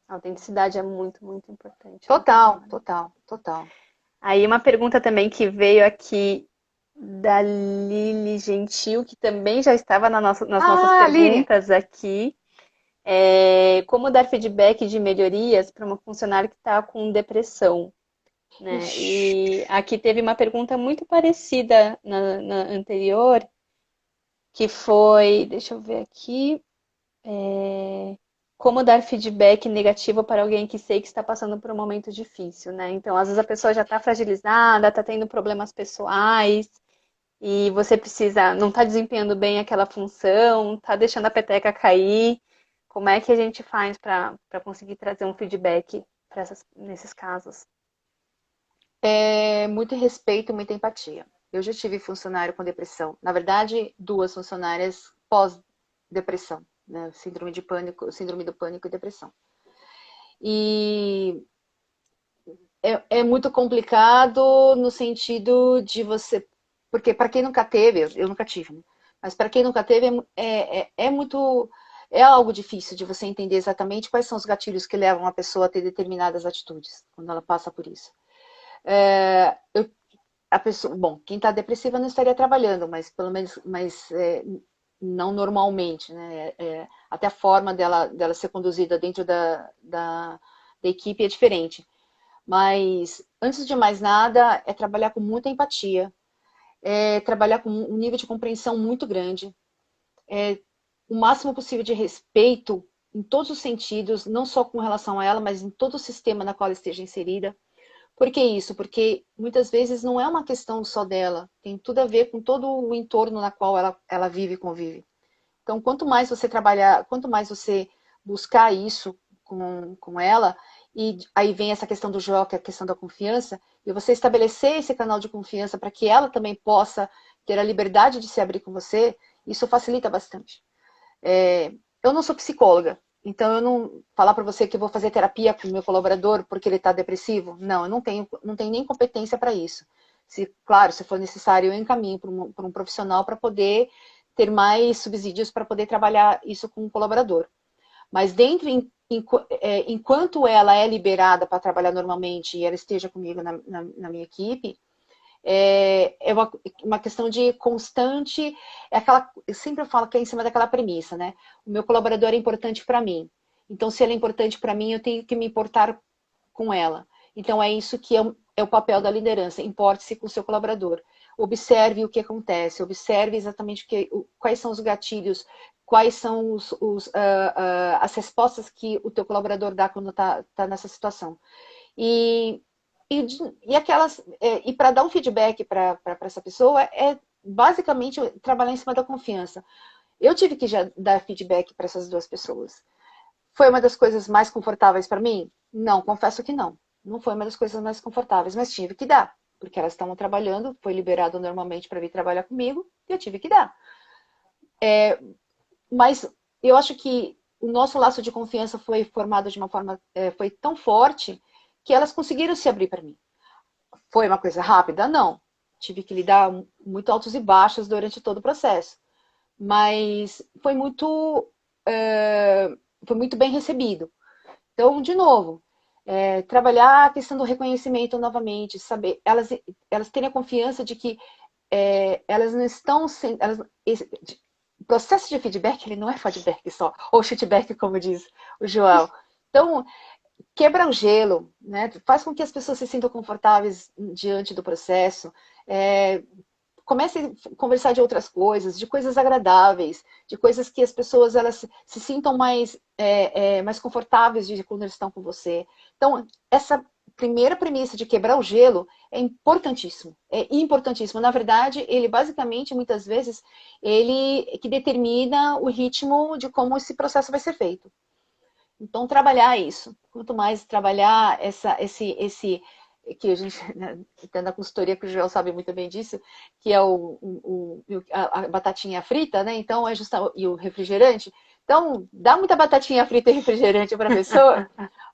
A autenticidade é muito, muito importante no Total, trabalho. total, total. Aí uma pergunta também que veio aqui da Lili Gentil, que também já estava nas nossas Aline, perguntas aqui. Como dar feedback de melhorias para uma funcionária que está com depressão, né? ixi, E aqui teve uma pergunta muito parecida na anterior, que foi, deixa eu ver aqui, como dar feedback negativo para alguém que sei que está passando por um momento difícil, né? Então, às vezes a pessoa já está fragilizada, está tendo problemas pessoais, e você precisa, não está desempenhando bem aquela função, está deixando a peteca cair. Como é que a gente faz para conseguir trazer um feedback nesses casos? muito respeito, muita empatia. Eu já tive funcionário com depressão. Na verdade, duas funcionárias pós-depressão, né? Síndrome de pânico, síndrome do pânico e depressão. E é muito complicado no sentido de você. Porque para quem nunca teve, eu nunca tive, né? Mas para quem nunca teve, é muito. É algo difícil de você entender exatamente quais são os gatilhos que levam a pessoa a ter determinadas atitudes quando ela passa por isso. A pessoa, bom, quem está depressiva não estaria trabalhando, mas pelo menos, não normalmente, né? Até a forma dela ser conduzida dentro da equipe é diferente. Mas, antes de mais nada, é trabalhar com muita empatia, é trabalhar com um nível de compreensão muito grande, o máximo possível de respeito em todos os sentidos, não só com relação a ela, mas em todo o sistema na qual ela esteja inserida. Por que isso? Porque muitas vezes não é uma questão só dela, tem tudo a ver com todo o entorno na qual ela vive e convive. Então, quanto mais você trabalhar, quanto mais você buscar isso com ela, e aí vem essa questão do Joel, que é a questão da confiança, e você estabelecer esse canal de confiança para que ela também possa ter a liberdade de se abrir com você, isso facilita bastante. Eu não sou psicóloga, então eu não falar para você que eu vou fazer terapia com o meu colaborador porque ele está depressivo. Não, eu não tenho nem competência para isso. Claro, se for necessário, eu encaminho para um profissional para poder ter mais subsídios para poder trabalhar isso com o colaborador. Mas enquanto ela é liberada para trabalhar normalmente e ela esteja comigo na minha equipe, é uma questão de constante, eu sempre falo que é em cima daquela premissa, né? O meu colaborador é importante para mim. Então, se ele é importante para mim, eu tenho que me importar com ela. Então, é isso que é o papel da liderança. Importe-se com o seu colaborador. Observe o que acontece, observe exatamente quais são os gatilhos, quais são as respostas que o teu colaborador dá quando está nessa situação. E para dar um feedback para essa pessoa é basicamente trabalhar em cima da confiança. Eu tive que já dar feedback para essas duas pessoas. Foi uma das coisas mais confortáveis para mim? Não, confesso que não. Não foi uma das coisas mais confortáveis, mas tive que dar, porque elas estavam trabalhando, foi liberado normalmente para vir trabalhar comigo, e eu tive que dar. Mas eu acho que o nosso laço de confiança foi formado de uma forma, foi tão forte, que elas conseguiram se abrir para mim. Foi uma coisa rápida? Não. Tive que lidar muito altos e baixos durante todo o processo. Mas foi muito bem recebido. Então, de novo, trabalhar a questão do reconhecimento novamente, saber, elas terem a confiança de que elas não estão sendo. O processo de feedback, ele não é feedback só, ou feedback, como diz o Joel. Então, quebra o gelo, né? Faz com que as pessoas se sintam confortáveis diante do processo. Comece a conversar de outras coisas, de coisas agradáveis, de coisas que as pessoas elas se sintam mais confortáveis quando eles estão com você. Então, essa primeira premissa de quebrar o gelo é importantíssimo. É importantíssimo. Na verdade, ele basicamente, muitas vezes, ele que determina o ritmo de como esse processo vai ser feito. Então, trabalhar isso. Quanto mais trabalhar esse que a gente, né, na consultoria, que o Joel sabe muito bem disso, que é a batatinha frita, né? Então, e o refrigerante. Então, dá muita batatinha frita e refrigerante para a pessoa,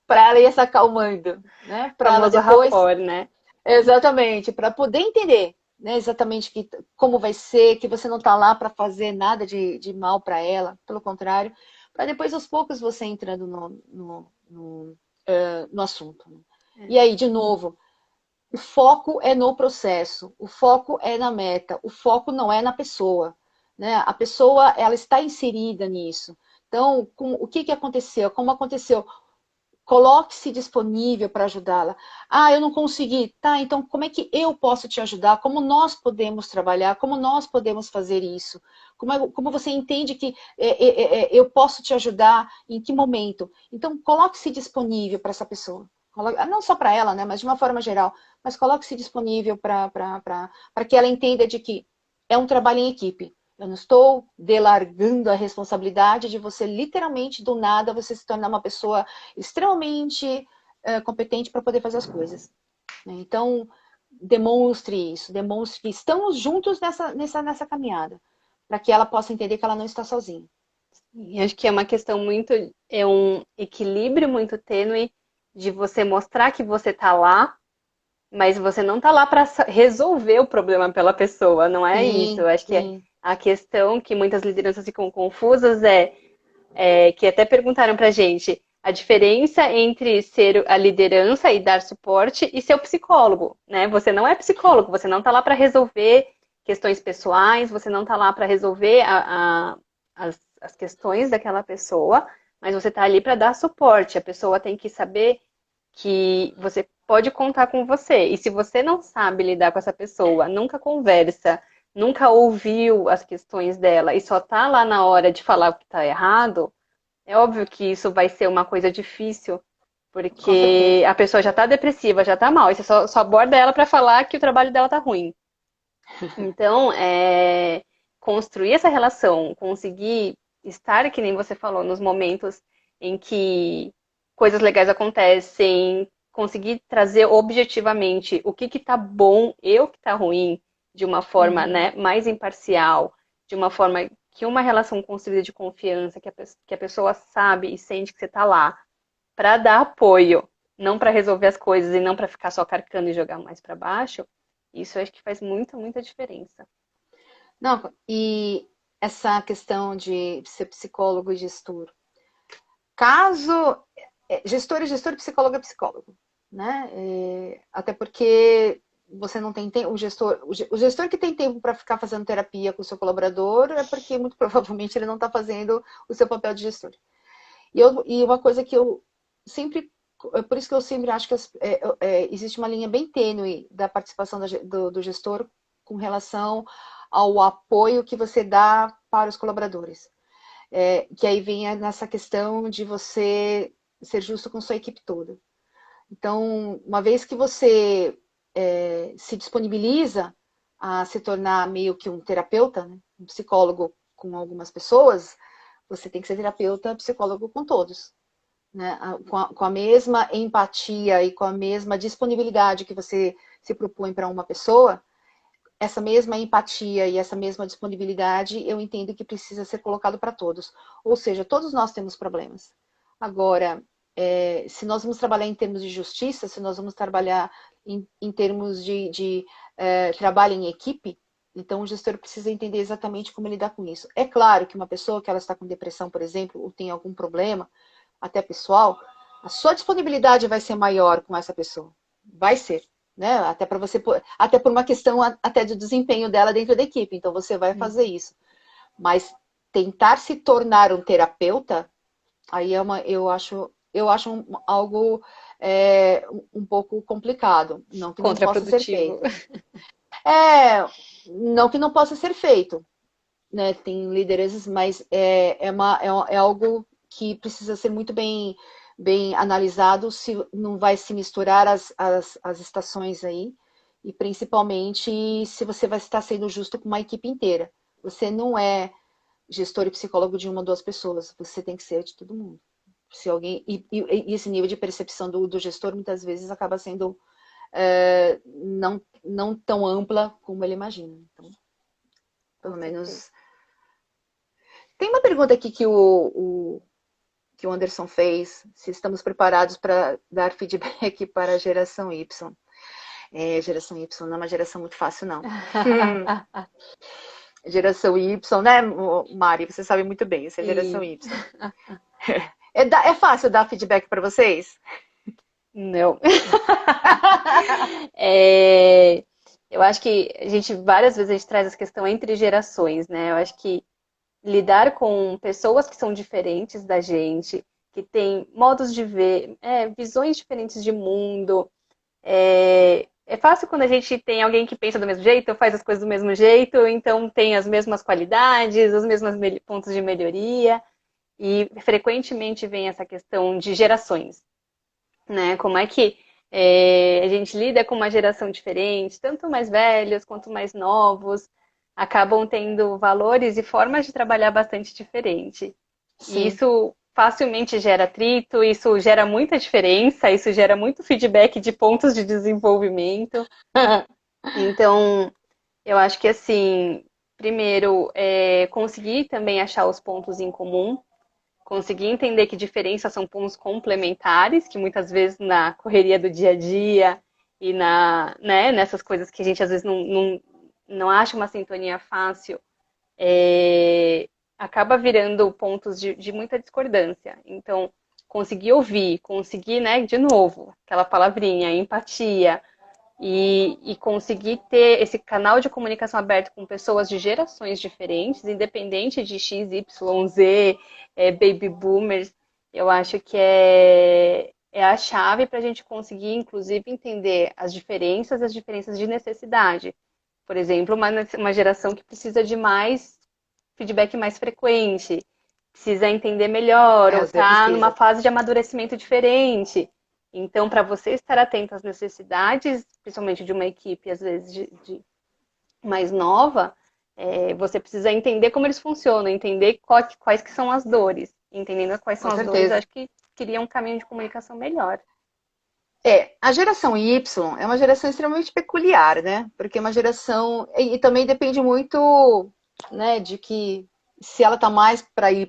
para ela ir se acalmando, né? Para ela depois... rapport, né? Exatamente, para poder entender, né, exatamente como vai ser, que você não está lá para fazer nada de mal para ela, pelo contrário, para depois, aos poucos, você entrando no assunto. E aí, de novo, o foco é no processo, o foco é na meta, o foco não é na pessoa. Né? A pessoa, ela está inserida nisso. Então, o que aconteceu? Como aconteceu? Coloque-se disponível para ajudá-la. Ah, eu não consegui. Tá, então como é que eu posso te ajudar? Como nós podemos trabalhar? Como nós podemos fazer isso? Como você entende que eu posso te ajudar? Em que momento? Então, coloque-se disponível para essa pessoa. Não só para ela, né, mas de uma forma geral. Mas coloque-se disponível para que ela entenda de que é um trabalho em equipe. Eu não estou delargando a responsabilidade de você, literalmente, do nada, você se tornar uma pessoa extremamente competente para poder fazer as coisas. Então, demonstre isso, demonstre que estamos juntos nessa caminhada, para que ela possa entender que ela não está sozinha. E acho que é uma questão é um equilíbrio muito tênue de você mostrar que você está lá, mas você não está lá para resolver o problema pela pessoa, não é isso. Eu acho que a questão que muitas lideranças ficam confusas que até perguntaram pra gente a diferença entre ser a liderança e dar suporte e ser o psicólogo, né? Você não é psicólogo, você não está lá para resolver questões pessoais, você não está lá para resolver as questões daquela pessoa, mas você está ali para dar suporte. A pessoa tem que saber que você pode contar com você. E se você não sabe lidar com essa pessoa, nunca conversa, nunca ouviu as questões dela e só tá lá na hora de falar o que tá errado, é óbvio que isso vai ser uma coisa difícil, porque a pessoa já tá depressiva, já tá mal, e você só aborda ela para falar que o trabalho dela tá ruim. Então, construir essa relação, conseguir estar, que nem você falou, nos momentos em que coisas legais acontecem, conseguir trazer objetivamente o que tá bom e o que tá ruim, de uma forma, né, mais imparcial, de uma forma que uma relação construída de confiança, que a pessoa sabe e sente que você tá lá para dar apoio, não para resolver as coisas e não para ficar só carcando e jogar mais para baixo, isso eu acho que faz muita, muita diferença. Não, e essa questão de ser psicólogo e gestor. Caso gestor é gestor, psicólogo é psicólogo, né? Até porque você não tem tempo, o gestor que tem tempo para ficar fazendo terapia com o seu colaborador é porque muito provavelmente ele não está fazendo o seu papel de gestor. E uma coisa que eu sempre, é por isso que eu sempre acho que existe uma linha bem tênue da participação do gestor com relação ao apoio que você dá para os colaboradores. Que aí vem nessa questão de você ser justo com sua equipe toda. Então, uma vez que você se disponibiliza a se tornar meio que um terapeuta, né, um psicólogo com algumas pessoas, você tem que ser terapeuta, psicólogo com todos. Né, com a mesma empatia e com a mesma disponibilidade que você se propõe para uma pessoa, essa mesma empatia e essa mesma disponibilidade, eu entendo que precisa ser colocado para todos. Ou seja, todos nós temos problemas. Agora, se nós vamos trabalhar em termos de justiça, se nós vamos trabalhar em termos de trabalho em equipe, então o gestor precisa entender exatamente como lidar com isso. É claro que uma pessoa que ela está com depressão, por exemplo, ou tem algum problema, até pessoal, a sua disponibilidade vai ser maior com essa pessoa. Vai ser. Né? Até por uma questão até de desempenho dela dentro da equipe. Então você vai fazer isso. Mas tentar se tornar um terapeuta, aí eu acho algo um pouco complicado. Não que não possa ser feito. Não que não possa ser feito. Né? Tem lideranças, mas é algo que precisa ser muito bem analisado, se não vai se misturar as estações aí, e principalmente se você vai estar sendo justo com uma equipe inteira. Você não é gestor e psicólogo de uma ou duas pessoas, você tem que ser de todo mundo. Se alguém e esse nível de percepção do gestor muitas vezes acaba sendo não tão ampla como ele imagina. Então, pelo menos. Tem uma pergunta aqui que o Anderson fez, se estamos preparados para dar feedback para a geração Y. Geração Y não é uma geração muito fácil, não. Geração Y, né, Mari? Você sabe muito bem, isso é geração Y. É fácil dar feedback para vocês? Não. Eu acho que várias vezes a gente traz essa questão entre gerações, né? Eu acho que lidar com pessoas que são diferentes da gente, que têm modos de ver, visões diferentes de mundo. É fácil quando a gente tem alguém que pensa do mesmo jeito, faz as coisas do mesmo jeito, então tem as mesmas qualidades, os mesmos pontos de melhoria, e frequentemente vem essa questão de gerações, né? Como é que a gente lida com uma geração diferente, tanto mais velhos quanto mais novos, acabam tendo valores e formas de trabalhar bastante diferente. Sim. E isso facilmente gera atrito, isso gera muita diferença, isso gera muito feedback de pontos de desenvolvimento. Então, eu acho que assim, primeiro, conseguir também achar os pontos em comum, conseguir entender que diferenças são pontos complementares, que muitas vezes na correria do dia a dia e nessas coisas que a gente às vezes não acha uma sintonia fácil, acaba virando pontos de muita discordância. Então, conseguir ouvir, conseguir, né, de novo, aquela palavrinha, empatia, e conseguir ter esse canal de comunicação aberto com pessoas de gerações diferentes, independente de X, Y, Z, baby boomers, eu acho que é a chave para a gente conseguir, inclusive, entender as diferenças de necessidade. Por exemplo, uma geração que precisa de mais feedback mais frequente, precisa entender melhor, ou está numa fase de amadurecimento diferente. Então, para você estar atento às necessidades, principalmente de uma equipe, às vezes, de mais nova, Você precisa entender como eles funcionam, entender quais que são as dores. Entendendo quais são Com as dores, certeza. acho que cria um caminho de comunicação melhor. A geração Y é uma geração extremamente peculiar, né? Porque é uma geração. E também depende muito, né, de que se ela tá mais para Y,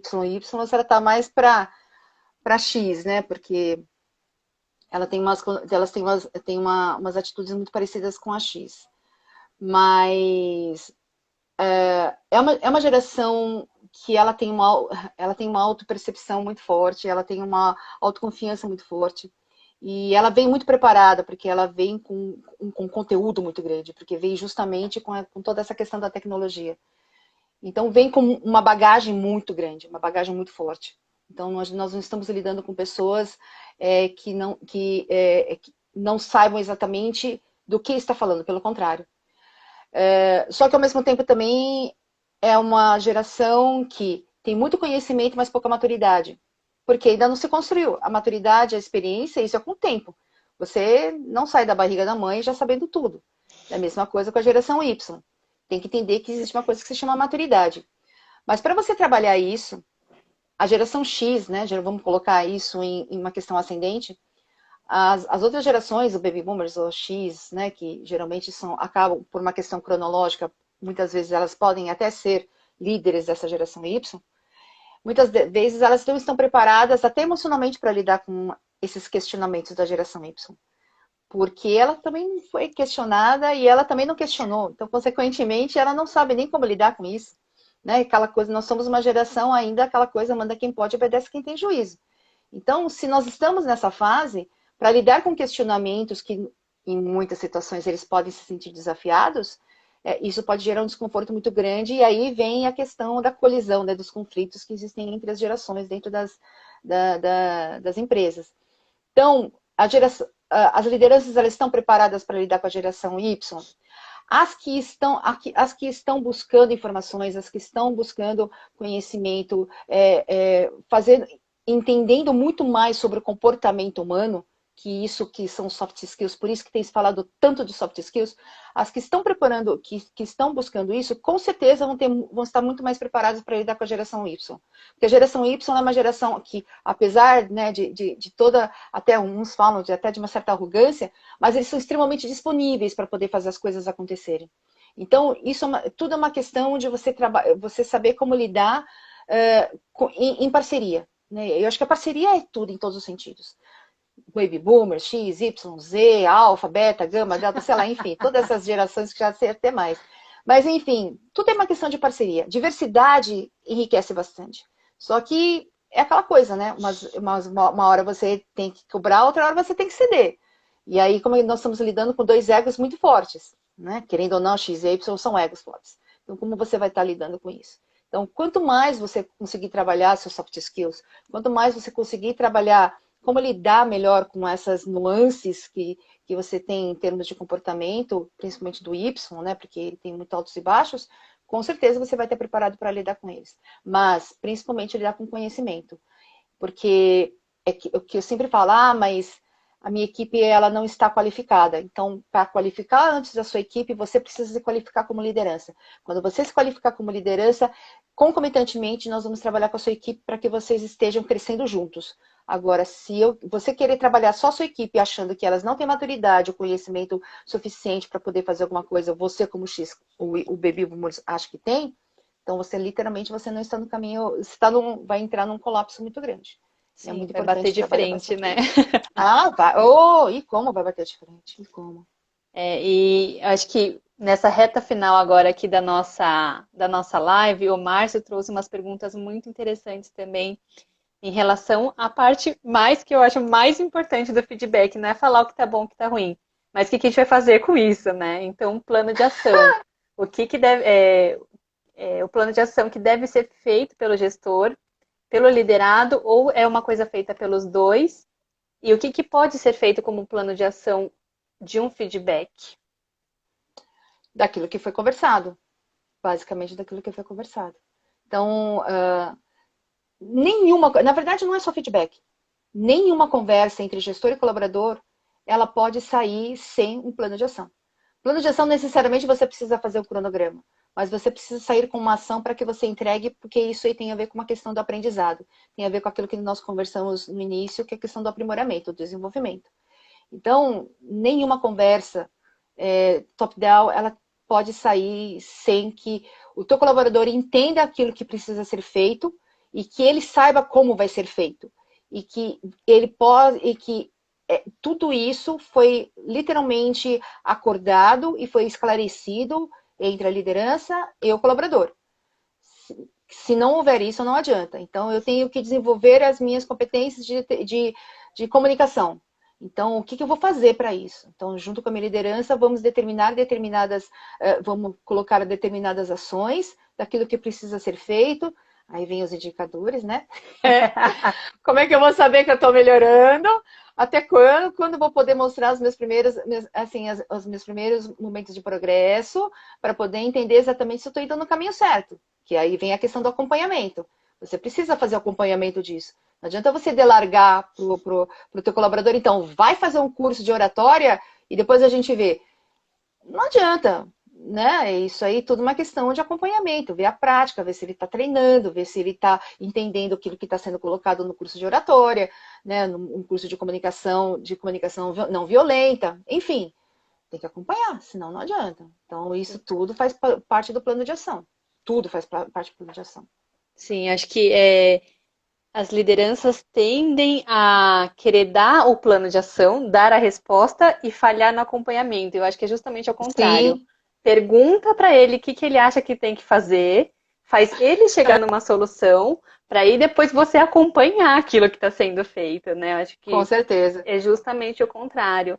ou se ela tá mais para X, né? Porque elas têm umas atitudes muito parecidas com a X. Mas é uma geração que ela tem uma autopercepção muito forte, ela tem uma autoconfiança muito forte. E ela vem muito preparada, porque ela vem com conteúdo muito grande, porque vem justamente com toda essa questão da tecnologia. Então, vem com uma bagagem muito grande, uma bagagem muito forte. Então, nós não estamos lidando com pessoas que não saibam exatamente do que está falando, pelo contrário. Só que, ao mesmo tempo, também é uma geração que tem muito conhecimento, mas pouca maturidade. Porque ainda não se construiu. A maturidade, a experiência, isso é com o tempo. Você não sai da barriga da mãe já sabendo tudo. É a mesma coisa com a geração Y. Tem que entender que existe uma coisa que se chama maturidade. Mas para você trabalhar isso, a geração X, né? Vamos colocar isso em uma questão ascendente. As outras gerações, o Baby Boomers ou X, né, que geralmente acabam por uma questão cronológica, muitas vezes elas podem até ser líderes dessa geração Y, muitas vezes elas não estão preparadas até emocionalmente para lidar com esses questionamentos da geração Y. Porque ela também não foi questionada e ela também não questionou. Então, consequentemente, ela não sabe nem como lidar com isso. Né? Aquela coisa, nós somos uma geração ainda, aquela coisa, manda quem pode, obedece quem tem juízo. Então, se nós estamos nessa fase, para lidar com questionamentos que, em muitas situações, eles podem se sentir desafiados, isso pode gerar um desconforto muito grande, e aí vem a questão da colisão, né, dos conflitos que existem entre as gerações dentro das empresas. Então, as lideranças elas estão preparadas para lidar com a geração Y? As que estão buscando informações, as que estão buscando conhecimento, entendendo muito mais sobre o comportamento humano, que isso que são soft skills, por isso que tem se falado tanto de soft skills, as que estão preparando, que estão buscando isso, com certeza vão estar muito mais preparadas para lidar com a geração Y. Porque a geração Y é uma geração que, apesar, né, de toda, até uns falam até de uma certa arrogância, mas eles são extremamente disponíveis para poder fazer as coisas acontecerem. Então, tudo é uma questão de você saber como lidar em parceria. Né? Eu acho que a parceria é tudo em todos os sentidos. Baby Boomer, X, Y, Z, Alpha, Beta, Gama, Delta, sei lá, enfim, todas essas gerações que já sei até mais. Mas, enfim, tudo é uma questão de parceria. Diversidade enriquece bastante. Só que é aquela coisa, né? Uma hora você tem que cobrar, outra hora você tem que ceder. E aí, como nós estamos lidando com dois egos muito fortes, né? Querendo ou não, X e Y são egos fortes. Então, como você vai estar lidando com isso? Então, quanto mais você conseguir trabalhar seus soft skills, quanto mais você conseguir trabalhar como lidar melhor com essas nuances que você tem em termos de comportamento, principalmente do Y, né? Porque ele tem muito altos e baixos, com certeza você vai estar preparado para lidar com eles. Mas, principalmente, lidar com conhecimento. Porque o que eu sempre falo, mas a minha equipe ela não está qualificada. Então, para qualificar antes da sua equipe, você precisa se qualificar como liderança. Quando você se qualificar como liderança, concomitantemente, nós vamos trabalhar com a sua equipe para que vocês estejam crescendo juntos. Agora, se você querer trabalhar só a sua equipe achando que elas não têm maturidade ou conhecimento suficiente para poder fazer alguma coisa, você como X, o Baby Boomers acha que tem, então você literalmente você não está no caminho, vai entrar num colapso muito grande. É Sim, muito vai bater importante de trabalhar com frente, essa né? equipe. Vai. Oh, e como vai bater de frente? E como? E acho que nessa reta final agora aqui da nossa live, o Márcio trouxe umas perguntas muito interessantes também em relação à parte mais que eu acho mais importante do feedback, não é falar o que tá bom, o que tá ruim, mas o que a gente vai fazer com isso, né? Então, um plano de ação. O que deve, o plano de ação que deve ser feito pelo gestor, pelo liderado, ou é uma coisa feita pelos dois? E o que pode ser feito como plano de ação de um feedback? Daquilo que foi conversado. Basicamente daquilo que foi conversado. Então, na verdade não é só feedback. Nenhuma conversa entre gestor e colaborador, ela pode sair sem um plano de ação. Plano de ação, necessariamente, você precisa fazer o cronograma. mas você precisa sair com uma ação para que você entregue, porque isso aí tem a ver com uma questão do aprendizado. Tem a ver com aquilo que nós conversamos no início, que é a questão do aprimoramento, do desenvolvimento. Então, nenhuma conversa top-down, ela pode sair sem que o teu colaborador entenda aquilo que precisa ser feito e que ele saiba como vai ser feito. E que ele pode, e que tudo isso foi literalmente acordado e foi esclarecido entre a liderança e o colaborador. Se não houver isso, não adianta. Então, eu tenho que desenvolver as minhas competências de comunicação. Então, o que eu vou fazer para isso? Então, junto com a minha liderança, vamos vamos colocar determinadas ações daquilo que precisa ser feito. Aí vem os indicadores, né? Como é que eu vou saber que eu estou melhorando? Até quando? Quando eu vou poder mostrar os meus primeiros, os meus primeiros momentos de progresso, para poder entender exatamente se eu estou indo no caminho certo. Que aí vem a questão do acompanhamento. Você precisa fazer o acompanhamento disso. Não adianta você delargar pro teu colaborador, então, vai fazer um curso de oratória e depois a gente vê. Não adianta, né? Isso aí é tudo uma questão de acompanhamento, ver a prática, ver se ele está treinando, ver se ele está entendendo aquilo que está sendo colocado no curso de oratória, né? No curso de comunicação não violenta, enfim, tem que acompanhar, senão não adianta. Então, isso tudo faz parte do plano de ação. Tudo faz parte do plano de ação. Sim, acho que as lideranças tendem a querer dar o plano de ação, dar a resposta e falhar no acompanhamento. Eu acho que é justamente ao contrário. Sim, Pergunta para ele o que que ele acha que tem que fazer, faz ele chegar numa solução, para aí depois você acompanhar aquilo que está sendo feito, né? Eu acho com que certeza. é justamente o contrário.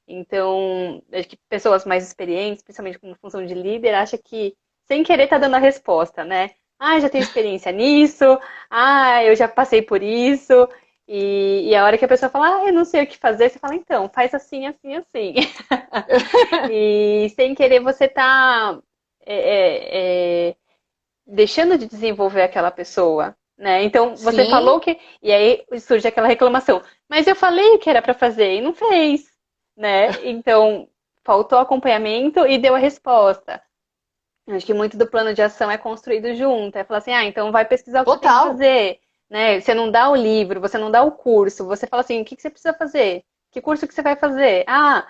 Então, acho que pessoas mais experientes, principalmente com função de líder, acham que sem querer tá dando a resposta, né? Ah, já tenho experiência nisso, ah, eu já passei por isso. E a hora que a pessoa fala, ah, eu não sei o que fazer, você fala, então, faz assim, assim, assim. E sem querer você tá deixando de desenvolver aquela pessoa, né? Então, você falou Sim, que. E aí surge aquela reclamação. Mas eu falei que era para fazer e não fez, né? Então, faltou acompanhamento e deu a resposta. Acho que muito do plano de ação é construído junto. É falar assim, ah, então vai pesquisar o que você tem que total. fazer, né? Você não dá o livro, você não dá o curso, você fala assim, o que que você precisa fazer? Que curso que você vai fazer? Ah,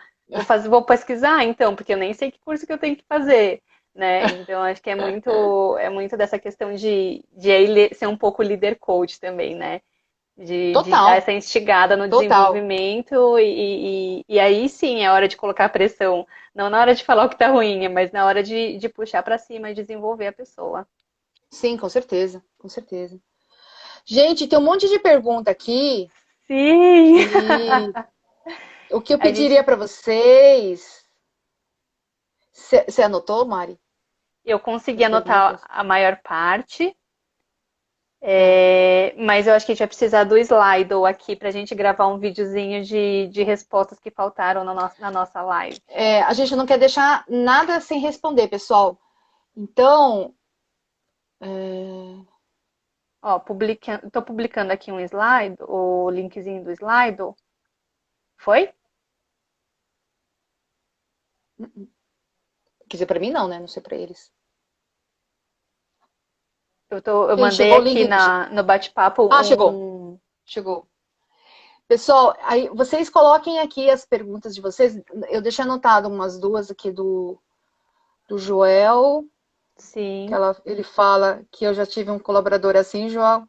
vou pesquisar então, porque eu nem sei que curso que eu tenho que fazer, né? Então acho que é muito dessa questão de aí ser um pouco líder coach também, né? De dar Total, essa instigada no total. desenvolvimento e aí sim é hora de colocar pressão. Não na hora de falar o que tá ruim, mas na hora de puxar pra cima e desenvolver a pessoa. Sim, com certeza, com certeza. Gente, tem um monte de pergunta aqui Sim! e o que eu A pediria gente, para vocês. Você anotou, Mari, eu consegui as anotar perguntas? a maior parte, Tá. mas eu acho que a gente vai precisar do Slido aqui pra gente gravar um videozinho de respostas que faltaram na nossa live. A gente não quer deixar nada sem responder, pessoal. Então, Ó, tô publicando aqui um slide, o linkzinho do Slido. Foi? quer dizer, para mim não, né? Não sei para eles. Eu Gente, mandei chegou o aqui link. no bate-papo Ah, chegou. Chegou. Pessoal, aí vocês coloquem aqui as perguntas de vocês. Eu deixei anotado umas duas aqui do Joel, que sim. ele fala que eu já tive um colaborador assim, Joel.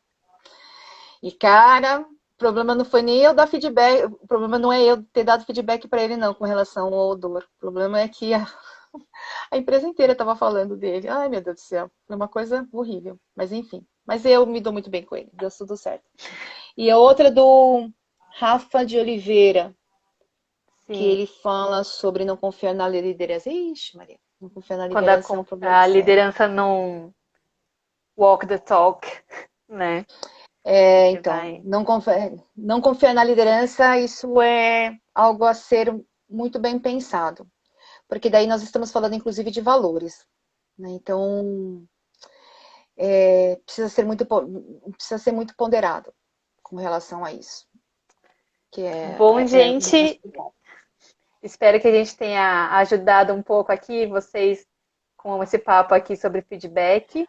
E, cara, o problema não foi nem eu dar feedback, o problema não é eu ter dado feedback para ele, não, com relação ao odor. O problema é que a empresa inteira estava falando dele. Ai, meu Deus do céu, foi uma coisa horrível. Mas, enfim. Mas eu me dou muito bem com ele, deu tudo certo. E a outra do Rafa de Oliveira, que Sim. ele fala sobre não confiar na liderança. Ixi, Maria, não confiar na Quando liderança é um problema a sério. liderança não walk the talk, né? Você Então, vai. não confiar na liderança, isso é algo a ser muito bem pensado. Porque daí nós estamos falando, inclusive, de valores. Né? Então, precisa ser muito ponderado com relação a isso. Que Bom, é mais gente, complicado. espero que a gente tenha ajudado um pouco aqui vocês com esse papo aqui sobre feedback.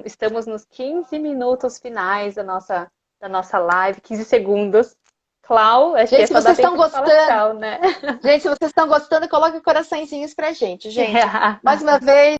Estamos nos 15 minutos finais da nossa live, 15 segundos. Clau, acho que é Gente, se só dar vocês estão tempo de falar gostando, tchau, né? gente, se vocês estão gostando, coloque coraçõezinhos pra gente, gente. Mais uma vez,